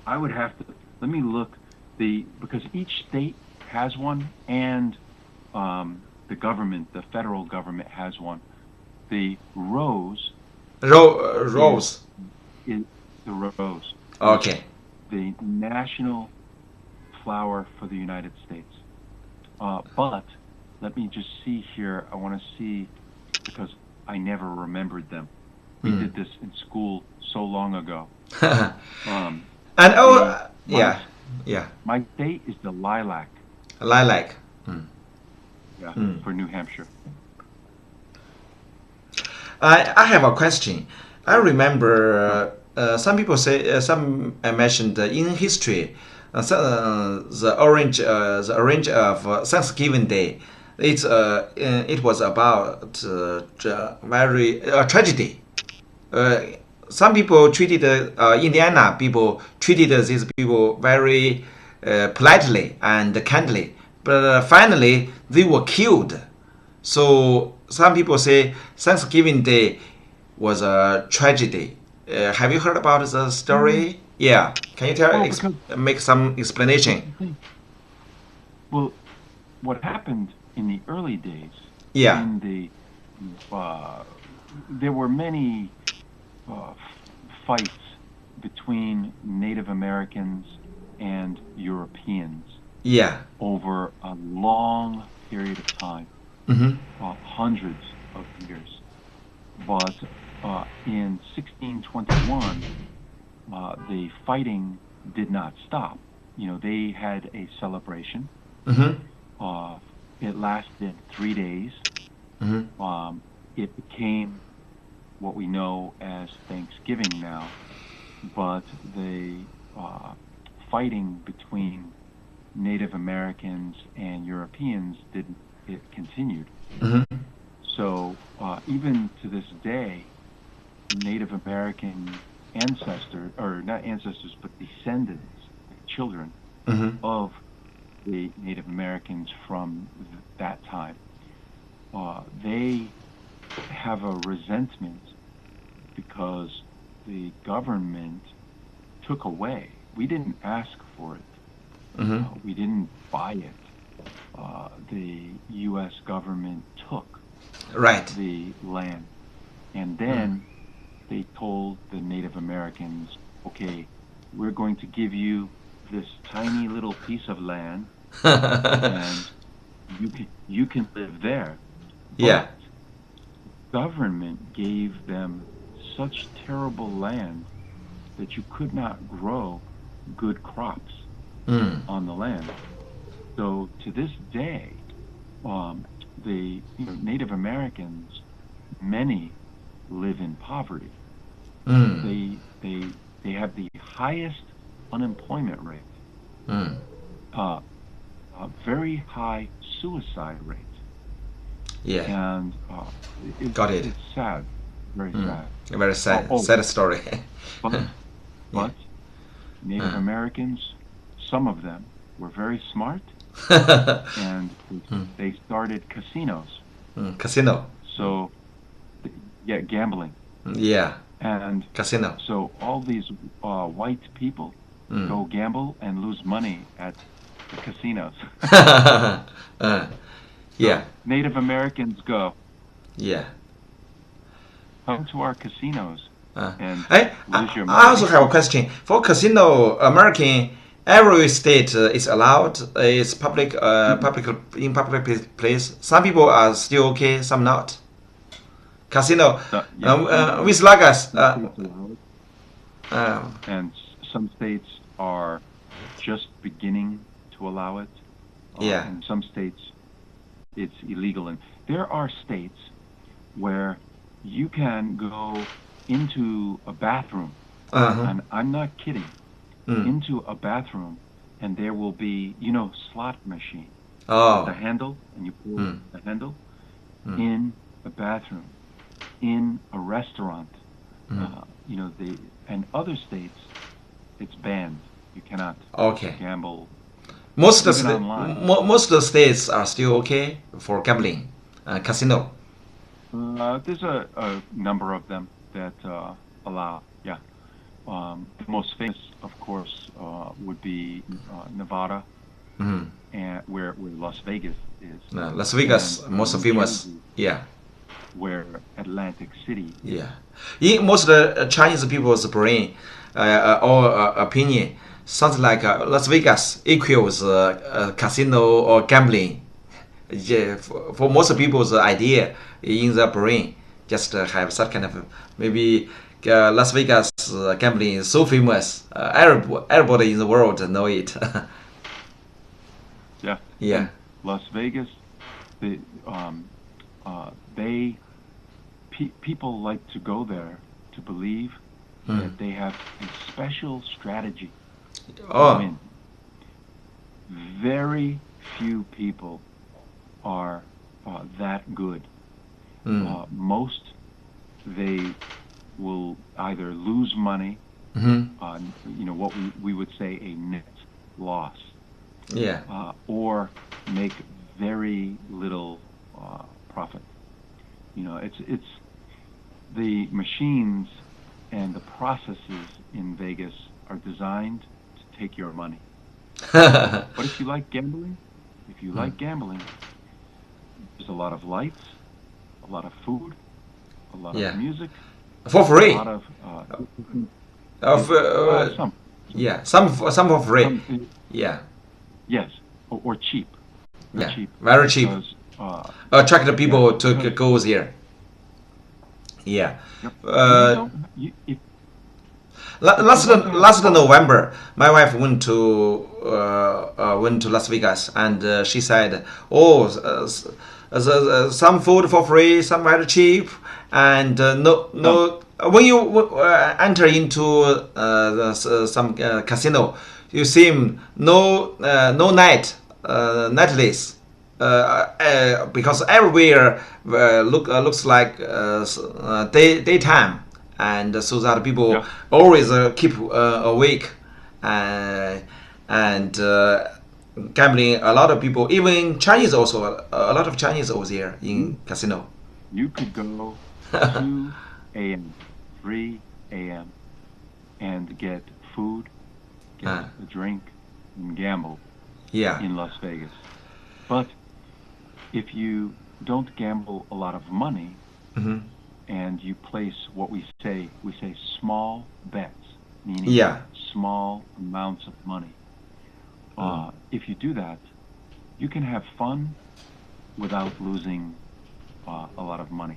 I would have to. Let me look. Because each state has one, and the federal government has one. The rose. Rose. Is the rose. Okay. The national flower for the United States. But let me just see here. I want to see, because I never remembered them. We did this in school so long ago. My state is the lilac. Lilac. For New Hampshire. I have a question. I remember some people say some mentioned in history the orange of Thanksgiving Day. It was about very tragedy. Some people treated Indiana people treated these people very politely and kindly, but finally they were killed. So some people say Thanksgiving Day was a tragedy. Have you heard about the story? Yeah. Can you tell? Make some explanation. Well, what happened in the early days? Yeah. There were many fights between Native Americans and Europeans. Yeah. Over a long period of time, hundreds of years. But in 1621, the fighting did not stop. They had a celebration. It lasted 3 days. It became what we know as Thanksgiving now, but the fighting between Native Americans and Europeans it continued. So even to this day, Native American ancestors, or not ancestors, but descendants, children of the Native Americans from that time, they have a resentment because the government took away. We didn't ask for it. We didn't buy it. The U.S. government took the land, and then they told the Native Americans, okay, we're going to give you this tiny little piece of land, and you can live there. Yeah. But government gave them such terrible land that you could not grow good crops on the land. So to this day, the Native Americans, many live in poverty. They have the highest unemployment rate, a very high suicide rate. Yeah. And Got it. It's sad, very sad. Very sad, sad story. But Native Americans, some of them were very smart, and they started casinos. Casino. So, yeah, gambling. Yeah. And casino. So all these white people go gamble and lose money at the casinos. Yeah. So Native Americans go. Yeah. Come to our casinos and lose your money. I also have a question. For casino, American, every state is allowed. It's public, in public place. Some people are still okay, some not. Casino with Vegas. And some states are just beginning to allow it. Yeah. In some states, it's illegal. And there are states where you can go into a bathroom, and I'm not kidding, into a bathroom, and there will be, slot machine. The handle, and you pull the handle in a bathroom, in a restaurant. And other states, it's banned. You cannot gamble. Most of the states are still okay for gambling, casino. There's a number of them that allow. Yeah, the most famous, of course, would be Nevada, and where Las Vegas is. Las Vegas, most famous. Yeah. Where Atlantic City. Yeah. In most of the Chinese people's brain or opinion, sounds like Las Vegas equals casino or gambling. Yeah, for most people's idea in the brain, just have such kind of maybe Las Vegas gambling is so famous. Everybody in the world know it. Yeah. Yeah. And Las Vegas, people like to go there to believe that they have a special strategy to win. Very few people are that good. Most, they will either lose money on what we would say a net loss, or make very little profit. It's the machines and the processes in Vegas are designed to take your money. But if you like gambling, there's a lot of lights, a lot of food, a lot of music, For free. A lot of some. Yeah, some for free. Some, Yeah. Yes, or cheap. Yeah, Cheap. very cheap. Because, attract the people yeah, to go there. Yeah. If Last November, my wife went to Las Vegas, and she said, "Oh, some food for free, some very cheap, and no. When you enter into some casino, you see no nightless." Because everywhere looks like daytime, and so that people always keep awake, and gambling. A lot of people, even Chinese also, a lot of Chinese over there in casino. You could go 2 a.m., 3 a.m. and get food, get a drink, and gamble in Las Vegas. But if you don't gamble a lot of money, and you place what we say small bets, meaning small amounts of money. If you do that, you can have fun without losing a lot of money,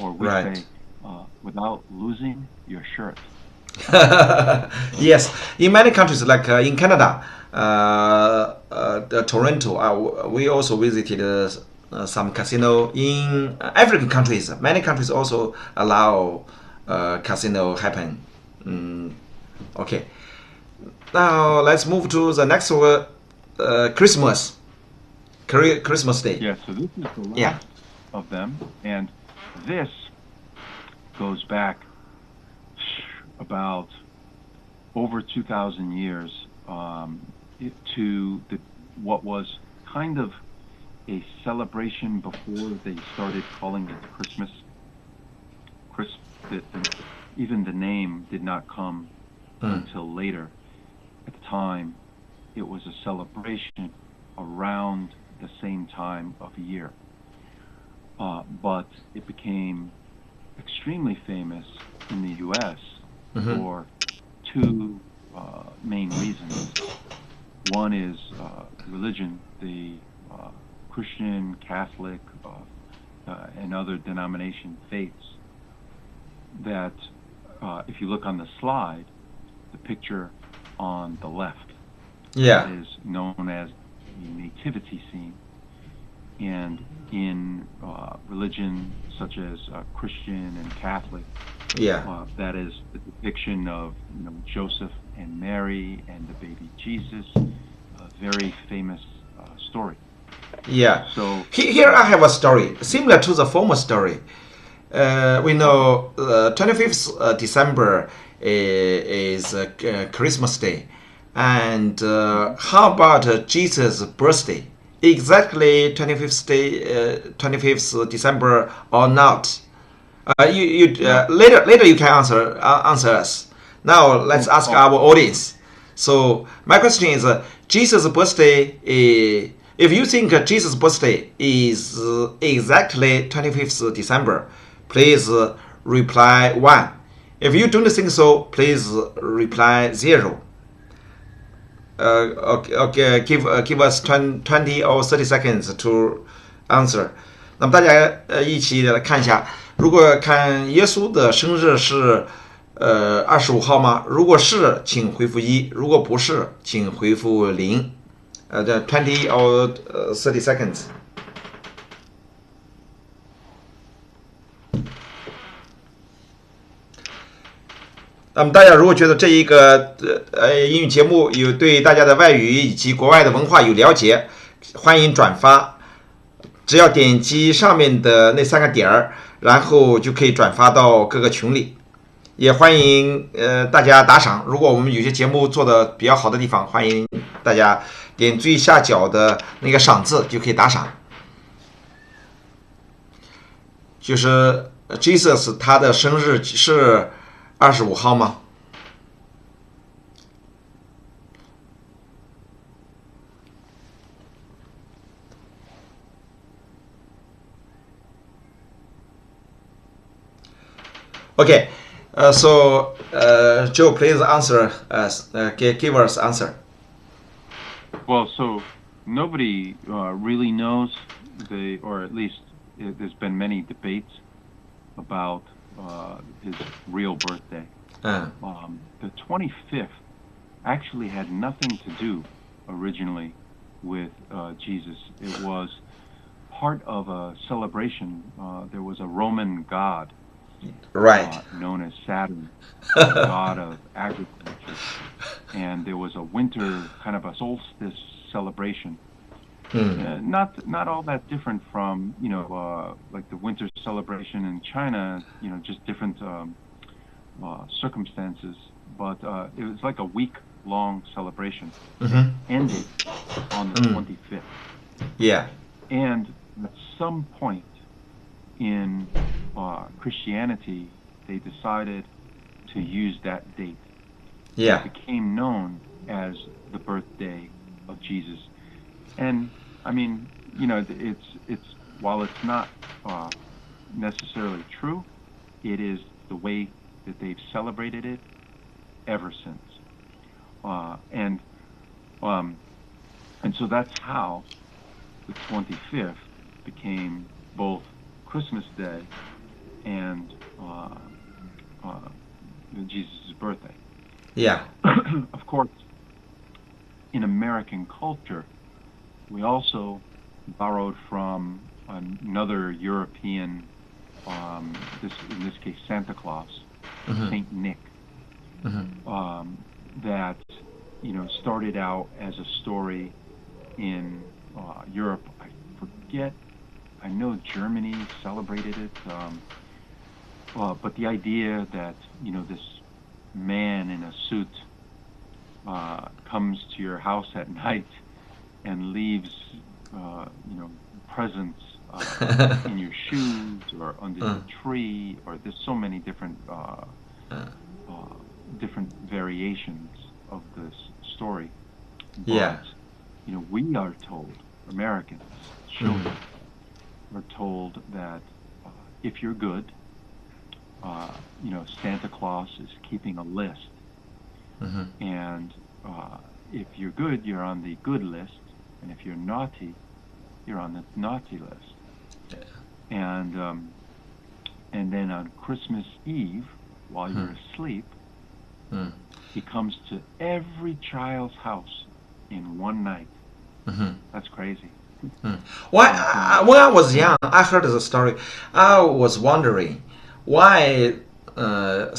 or we say without losing your shirt. Yes, in many countries, like in Canada, Toronto, we also visited some casino. In African countries, many countries also allow casino happen. Okay, now let's move to the next one, Christmas. Christmas Day. Yeah, so this is the last of them, and this goes back about over 2,000 years to what was kind of a celebration before they started calling it Christmas. Even the name did not come until later. At the time, it was a celebration around the same time of year. But it became extremely famous in the U.S. for two main reasons. One is religion. The Christian, Catholic, and other denomination faiths that if you look on the slide, the picture on the left is known as the nativity scene. And in religion such as Christian and Catholic, that is the depiction of Joseph and Mary and the baby Jesus, a very famous story. Yeah. So here I have a story similar to the former story. We know 25th December is Christmas Day, and how about Jesus' birthday? Exactly 25th December or not? Later you can answer us. Now let's ask our audience. So my question is, Jesus' birthday. If you think Jesus' birthday is exactly 25th December, please reply 1. If you don't think so, please reply 0. Okay, give us 20 or 30 seconds to answer. 那么大家一起来看一下，如果看耶稣的生日是25号吗？如果是，请回复1；如果不是，请回复0。20 or 30 seconds. 那么大家如果觉得这一个英语节目有对大家的外语以及国外的文化有了解，欢迎转发。只要点击上面的那3个点儿，然后就可以转发到各个群里。也欢迎大家打赏，如果我们有些节目做的比较好的地方，欢迎大家点最下角的那个赏字就可以打赏。就是 Jesus 他的生日是25号吗？ Okay. So Joe, please answer us. Give us answer. Well, so nobody really knows or at least there's been many debates about his real birthday. The 25th actually had nothing to do originally with Jesus. It was part of a celebration. There was a Roman god, right, known as Saturn, the god of agriculture, and there was a winter kind of a solstice celebration. Not all that different from like the winter celebration in China. Just different circumstances, but it was like a week-long celebration. Ended on the 25th. Yeah. And at some point in Christianity, they decided to use that date. Yeah. It became known as the birthday of Jesus. And I mean, it's while it's not necessarily true, it is the way that they've celebrated it ever since. And so that's how the 25th became both Christmas Day and Jesus' birthday. Yeah. Of course, in American culture, we also borrowed from another European, in this case Santa Claus, Saint Nick, that started out as a story in Europe. I forget. I know Germany celebrated it, but the idea that this man in a suit comes to your house at night and leaves presents in your shoes or under the tree, or there's so many different different variations of this story. But, yeah. We are told, Americans, children, are told that if you're good, Santa Claus is keeping a list, and if you're good, you're on the good list, and if you're naughty, you're on the naughty list. And then on Christmas Eve, while you're asleep, he comes to every child's house in one night. That's crazy. When I was young, I heard the story. I was wondering why the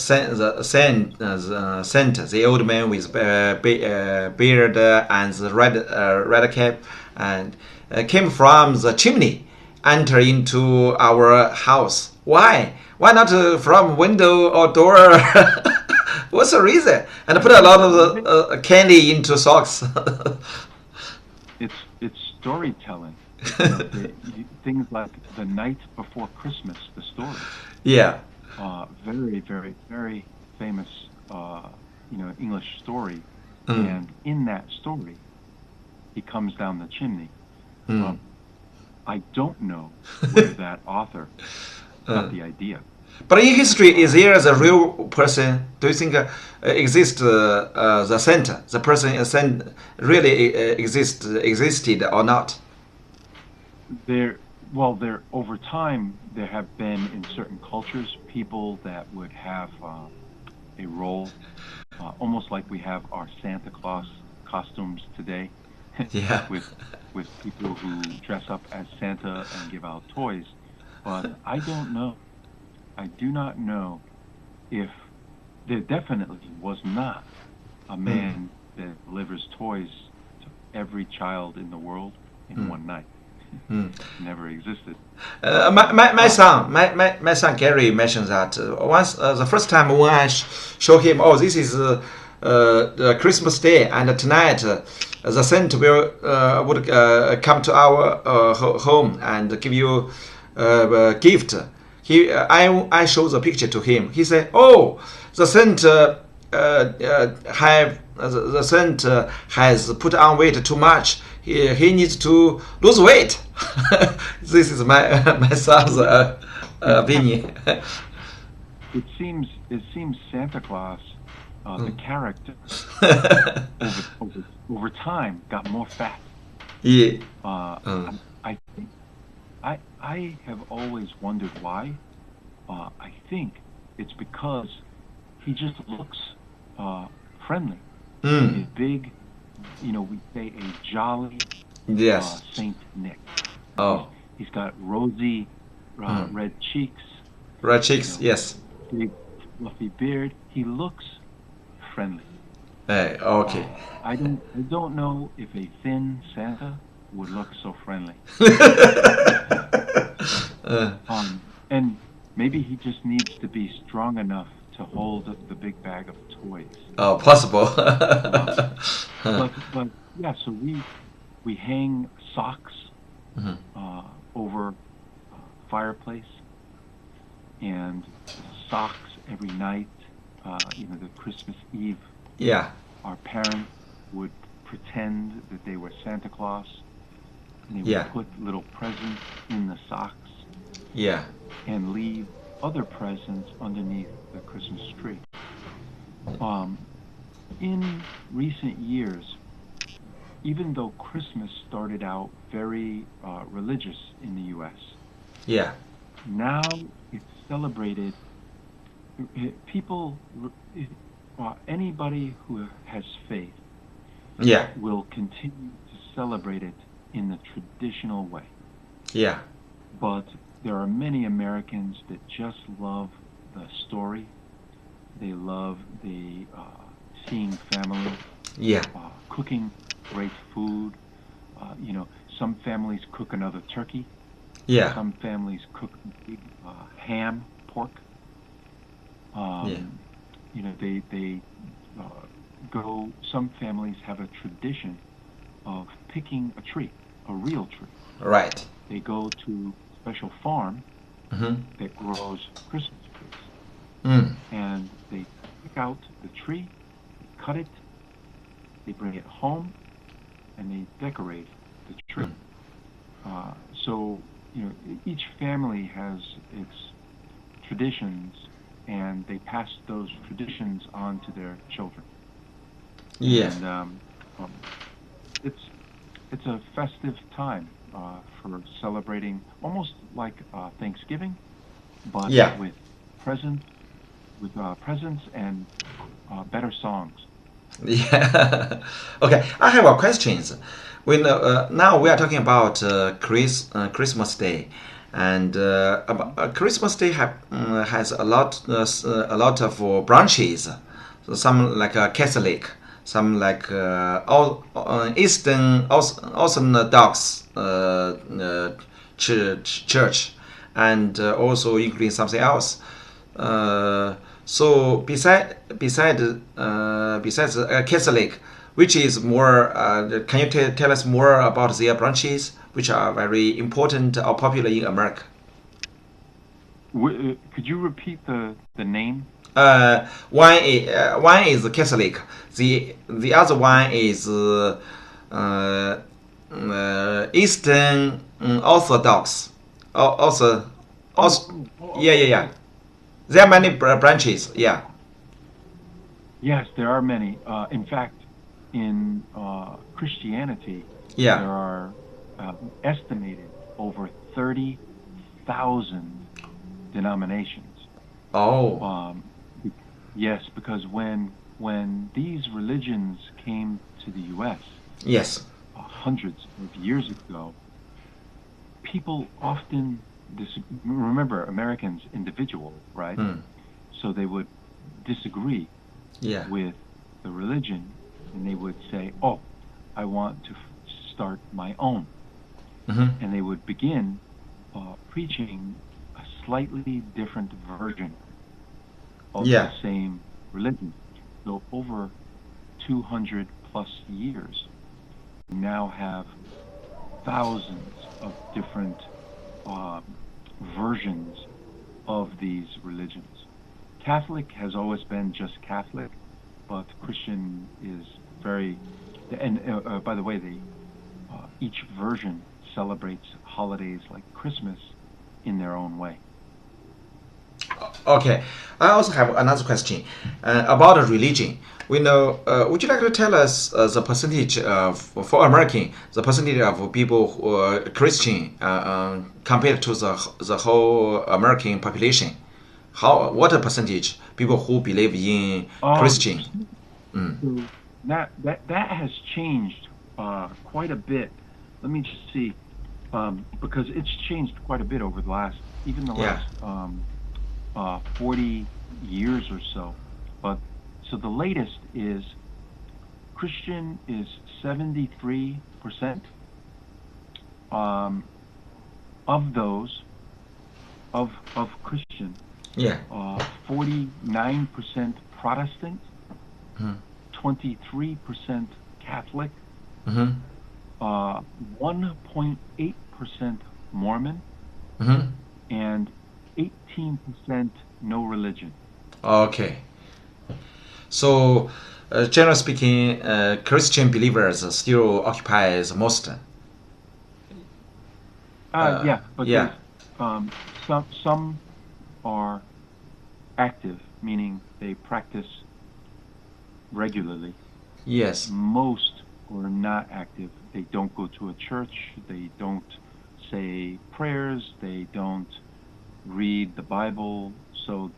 old man with beard and the red cap and came from the chimney, enter into our house. Why? Why not from window or door? What's the reason? And put a lot of candy into socks. It's storytelling. Things like the night before Christmas, the story. Yeah. Very, very, very famous, English story. And in that story, he comes down the chimney. I don't know where that author got the idea. But in history, is there a real person? Do you think exists the Santa? The person really existed or not? There over time there have been in certain cultures people that would have a role, almost like we have our Santa Claus costumes today. Yeah. with people who dress up as Santa and give out toys. But I don't know. I do not know if there definitely was not a man that delivers toys to every child in the world in one night. Never existed. My son Gary mentioned that once the first time when I show him, this is the Christmas Day, and tonight the Santa would come to our home and give you a gift. I show the picture to him. He said, "Oh, the Santa the Santa has put on weight too much. He needs to lose weight." This is my son's opinion. it seems Santa Claus, the character, over time got more fat. Yeah. I think I have always wondered why. I think it's because he just looks friendly. He's big, we say a jolly Yes. Saint Nick. Oh. He's got rosy red cheeks, Red cheeks. Yes. big fluffy beard. He looks friendly. Hey. Okay. I don't know if a thin Santa would look so friendly. And maybe he just needs to be strong enough to hold the big bag of toys. Oh, possible. But yeah, so we hang socks over fireplace, and socks every night. The Christmas Eve. Yeah. Our parents would pretend that they were Santa Claus, and they Yeah. would put little presents in the socks Yeah. and leave other presents underneath the Christmas tree. In recent years, even though Christmas started out very religious in the U.S., Yeah. now it's celebrated. People, anybody who has faith Yeah. will continue to celebrate it in the traditional way. Yeah. But there are many Americans that just love the story. They love the seeing family, Yeah. cooking great food. Some families cook another turkey. Yeah. Some families cook big ham, pork. They go. Some families have a tradition of picking a tree, a real tree. Right. They go to a special farm Mm-hmm. that grows Christmas trees, and they pick out the tree, cut it, they bring it home, and they decorate the tree. So each family has its traditions, and they pass those traditions on to their children. Yeah. And it's a festive time for celebrating, almost like Thanksgiving, but Yeah. with presents and better songs. Yeah. Okay. I have a questions. We know, now we are talking about Christmas Day, and Christmas Day has a lot of branches. So some like Catholic, some like Eastern Orthodox church, and also including something else. So besides Catholic, which is more, can you tell us more about their branches, which are very important or popular in America? Could you repeat the name? One is Catholic. The other one is Eastern Orthodox. Yeah. There are many branches. Yeah. Yes, there are many. In fact, in Christianity, Yeah. there are estimated over 30,000 denominations. Oh. Yes, because when these religions came to the U.S. Yes. Hundreds of years ago, people often remember Americans individual, right? So they would disagree Yeah. with the religion, and they would say, "Oh, I want to start my own," and they would begin preaching a slightly different version of Yeah. the same religion. So over 200 plus years, we now have thousands of different versions of these religions. Catholic has always been just Catholic, but Christian is very, and by the way, each version celebrates holidays like Christmas in their own way. Okay. I also have another question about religion. We know. Would you like to tell us the percentage of for American, the percentage of people who are Christian compared to the whole American population? What a percentage people who believe in Christian? So that has changed quite a bit. Let me just see, because it's changed quite a bit over the last 40 years or so. But so the latest is Christian is 73%. Of those of Christian. 49% Protestant, 23% Catholic, 1.8% Mormon, and 18% no religion. Okay. So, generally speaking, Christian believers still occupy the most. But some are active, meaning they practice regularly. Yes. Most are not active. They don't go to a church. They don't say prayers. They don't read the Bible. So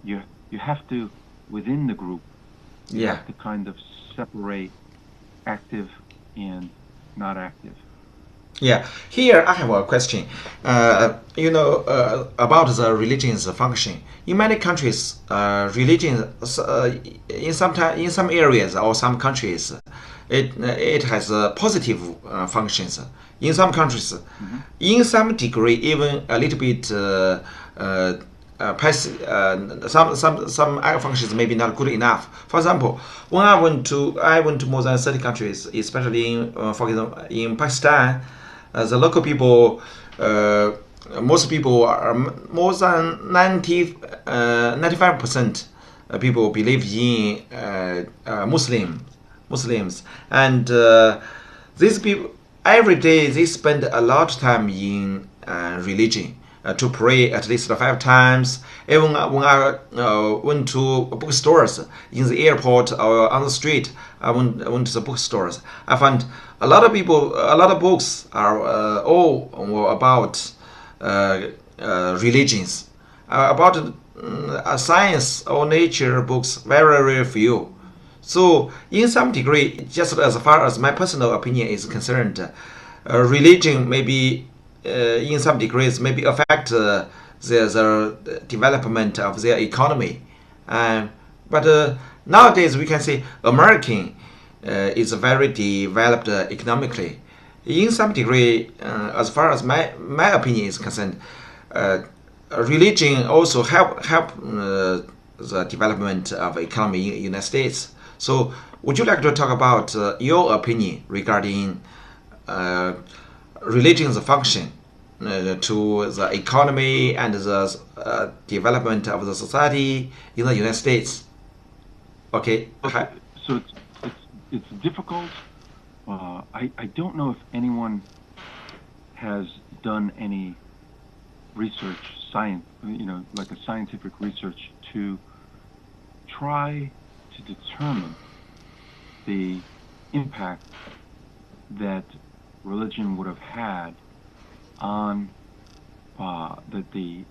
you have to, within the group, you have to kind of separate active and not active. Yeah, here I have a question. About the religion's function. In many countries, religion in some areas or some countries, it has positive functions. In some countries, in some degree, even a little bit passive. Some functions maybe not good enough. For example, when I went to more than 30 countries, especially for example in Pakistan. The local people, most people are more than 95% people believe in Muslims, and these people every day they spend a lot of time in religion to pray at least 5 times. Even when I went to bookstores in the airport or on the street, I went to the bookstores. I found a lot of books are all about religions, about science or nature books, very, very few. So, in some degree, just as far as my personal opinion is concerned, religion maybe in some degrees maybe affect the development of their economy. But nowadays we can say American is very developed economically. In some degree, as far as my opinion is concerned, religion also help the development of economy in the United States. So, would you like to talk about your opinion regarding religion's function to the economy and the development of the society in the United States? Okay. So it's difficult. I don't know if anyone has done any research, like a scientific research to try to determine the impact that religion would have had on the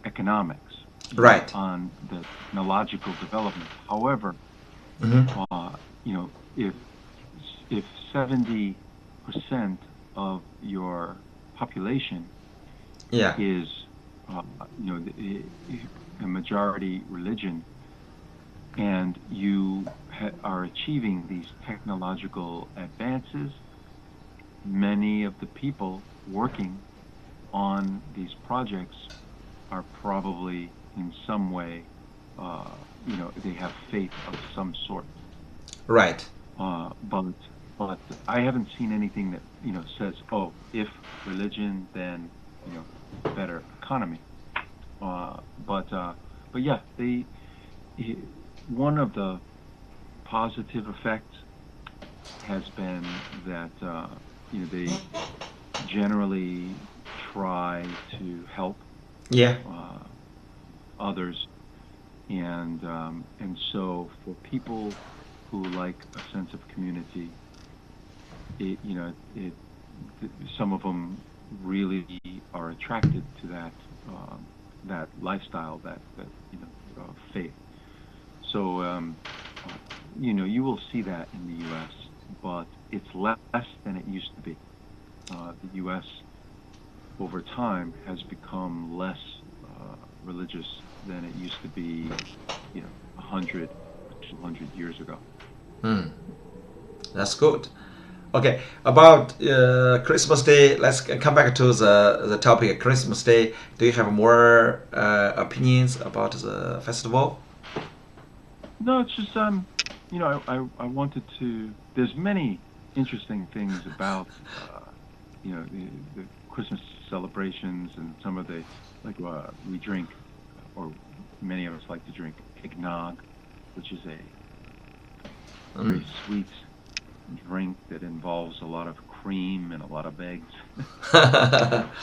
economics, right, on the technological development. However, if 70% of your population is a majority religion, and you are achieving these technological advances, many of the people working on these projects are probably in some way, they have faith of some sort. Right. But I haven't seen anything that says, oh, if religion, then better economy. But yeah, one of the positive effects has been that they generally try to help others, and so for people who like a sense of community, some of them really are attracted to that lifestyle, that faith. So you will see that in the U.S., but it's less than it used to be. The U.S. over time has become less religious than it used to be, 100, 200 years ago. That's good. Okay, about Christmas Day, let's come back to the topic Christmas Day. Do you have more opinions about the festival? No, it's just I wanted to. There's many interesting things about the Christmas celebrations, and some of the we drink, or many of us like to drink eggnog, which is a very sweet drink that involves a lot of cream and a lot of eggs,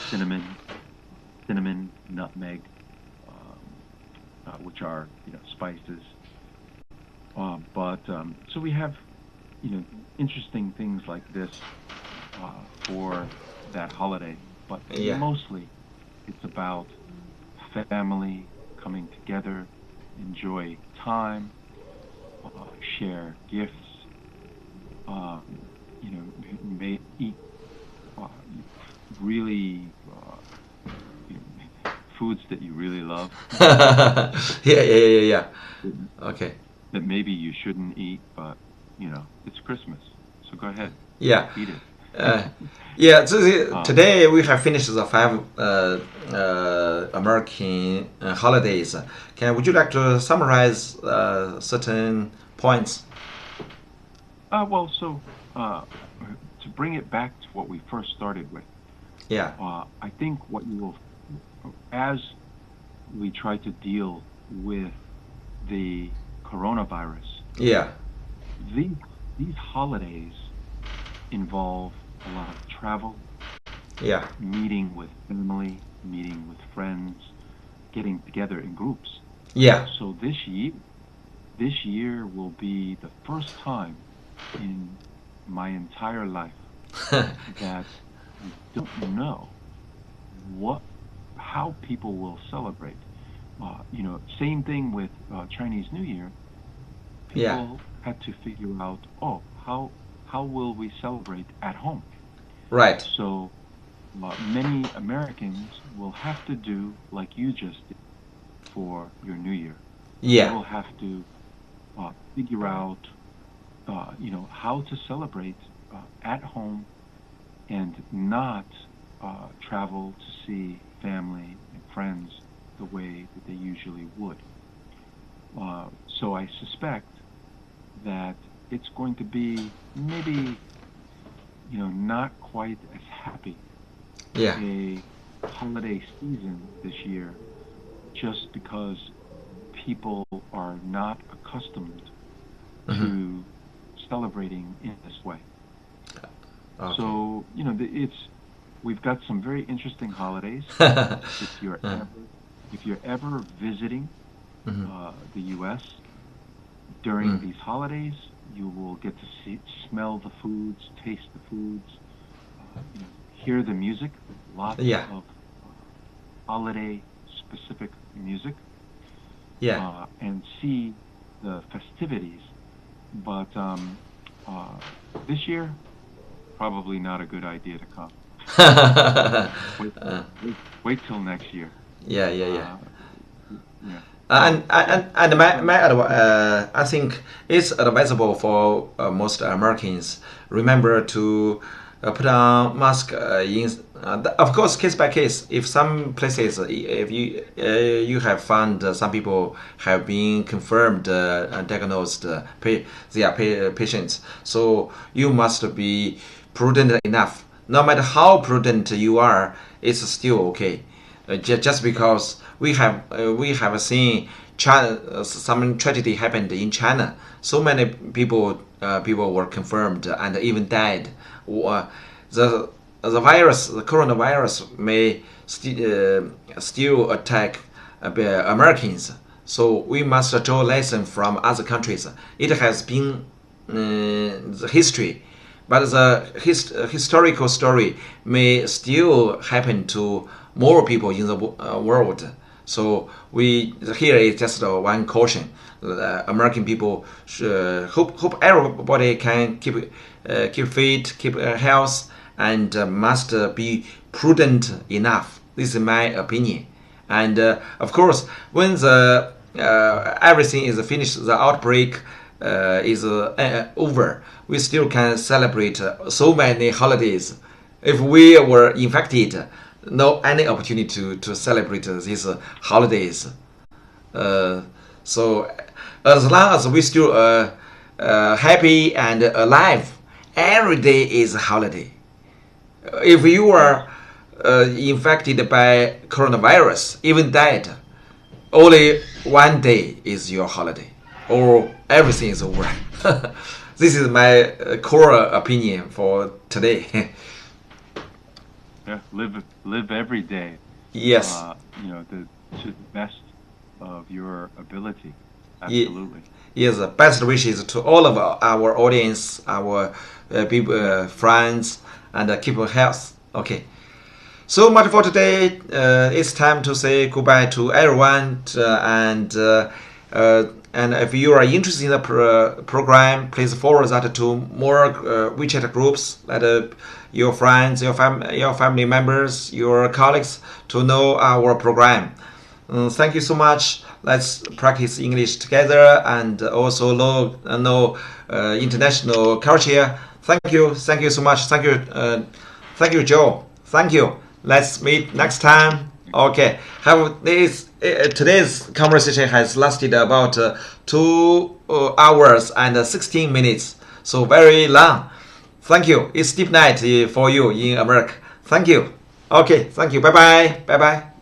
cinnamon, nutmeg, which are spices. But so we have interesting things like this for that holiday. But mostly, it's about family coming together, enjoy time, share gifts. May eat really foods that you really love. Yeah. Okay. That maybe you shouldn't eat, but it's Christmas, so go ahead. Yeah. Eat it. Today we have finished the 5 American holidays. Would you like to summarize certain points? To bring it back to what we first started with. Yeah. I think what you will, as we try to deal with the coronavirus. Yeah. These holidays involve a lot of travel. Yeah. Meeting with family, meeting with friends, getting together in groups. Yeah. So this year will be the first time in my entire life that I don't know how people will celebrate. Same thing with Chinese New Year. People had to figure out, how will we celebrate at home? Right. So many Americans will have to do like you just did for your New Year. Yeah. They will have to figure out how to celebrate at home and not travel to see family and friends the way that they usually would. So I suspect that it's going to be maybe not quite as happy a holiday season this year, just because people are not accustomed to celebrating in this way. Okay. So we've got some very interesting holidays. If you're ever visiting the U.S. during these holidays, you will get to smell the foods, taste the foods, hear the music. Lots of holiday-specific music. Yeah. And see the festivities. But this year, probably not a good idea to come. Wait till next year. Yeah. And I think it's advisable for most Americans. Remember to put on mask of course, case by case. If some places, if you have found some people have been confirmed and diagnosed, they are patients, so you must be prudent enough. No matter how prudent you are, it's still okay. Just because we have seen some tragedy happened in China. So many people were confirmed and even died. The coronavirus may still attack Americans. So we must draw lesson from other countries. It has been the history, but the historical story may still happen to more people in the world. So here is just one caution. American people hope everybody can keep fit, keep health, and must be prudent enough. This is my opinion. And of course, when the everything is finished, the outbreak is over, we still can celebrate so many holidays. If we were infected, no any opportunity to celebrate these holidays. So as long as we still happy and alive, every day is a holiday. If you are infected by coronavirus, even died, only one day is your holiday, or everything is over. This is my core opinion for today. Yeah, live every day. Yes. To the best of your ability. Absolutely. Yes, best wishes to all of our audience, our people, friends, and keep health. Okay. So much for today. It's time to say goodbye to everyone. And if you are interested in the program, please forward that to more WeChat groups, let your friends, your family members, your colleagues to know our program. Thank you so much. Let's practice English together and also know international culture. Thank you so much. Thank you, Joe. Thank you. Let's meet next time. Okay. Today's conversation has lasted about 2 hours and 16 minutes. So very long. Thank you. It's deep night for you in America. Thank you. Okay. Thank you. Bye bye. Bye bye.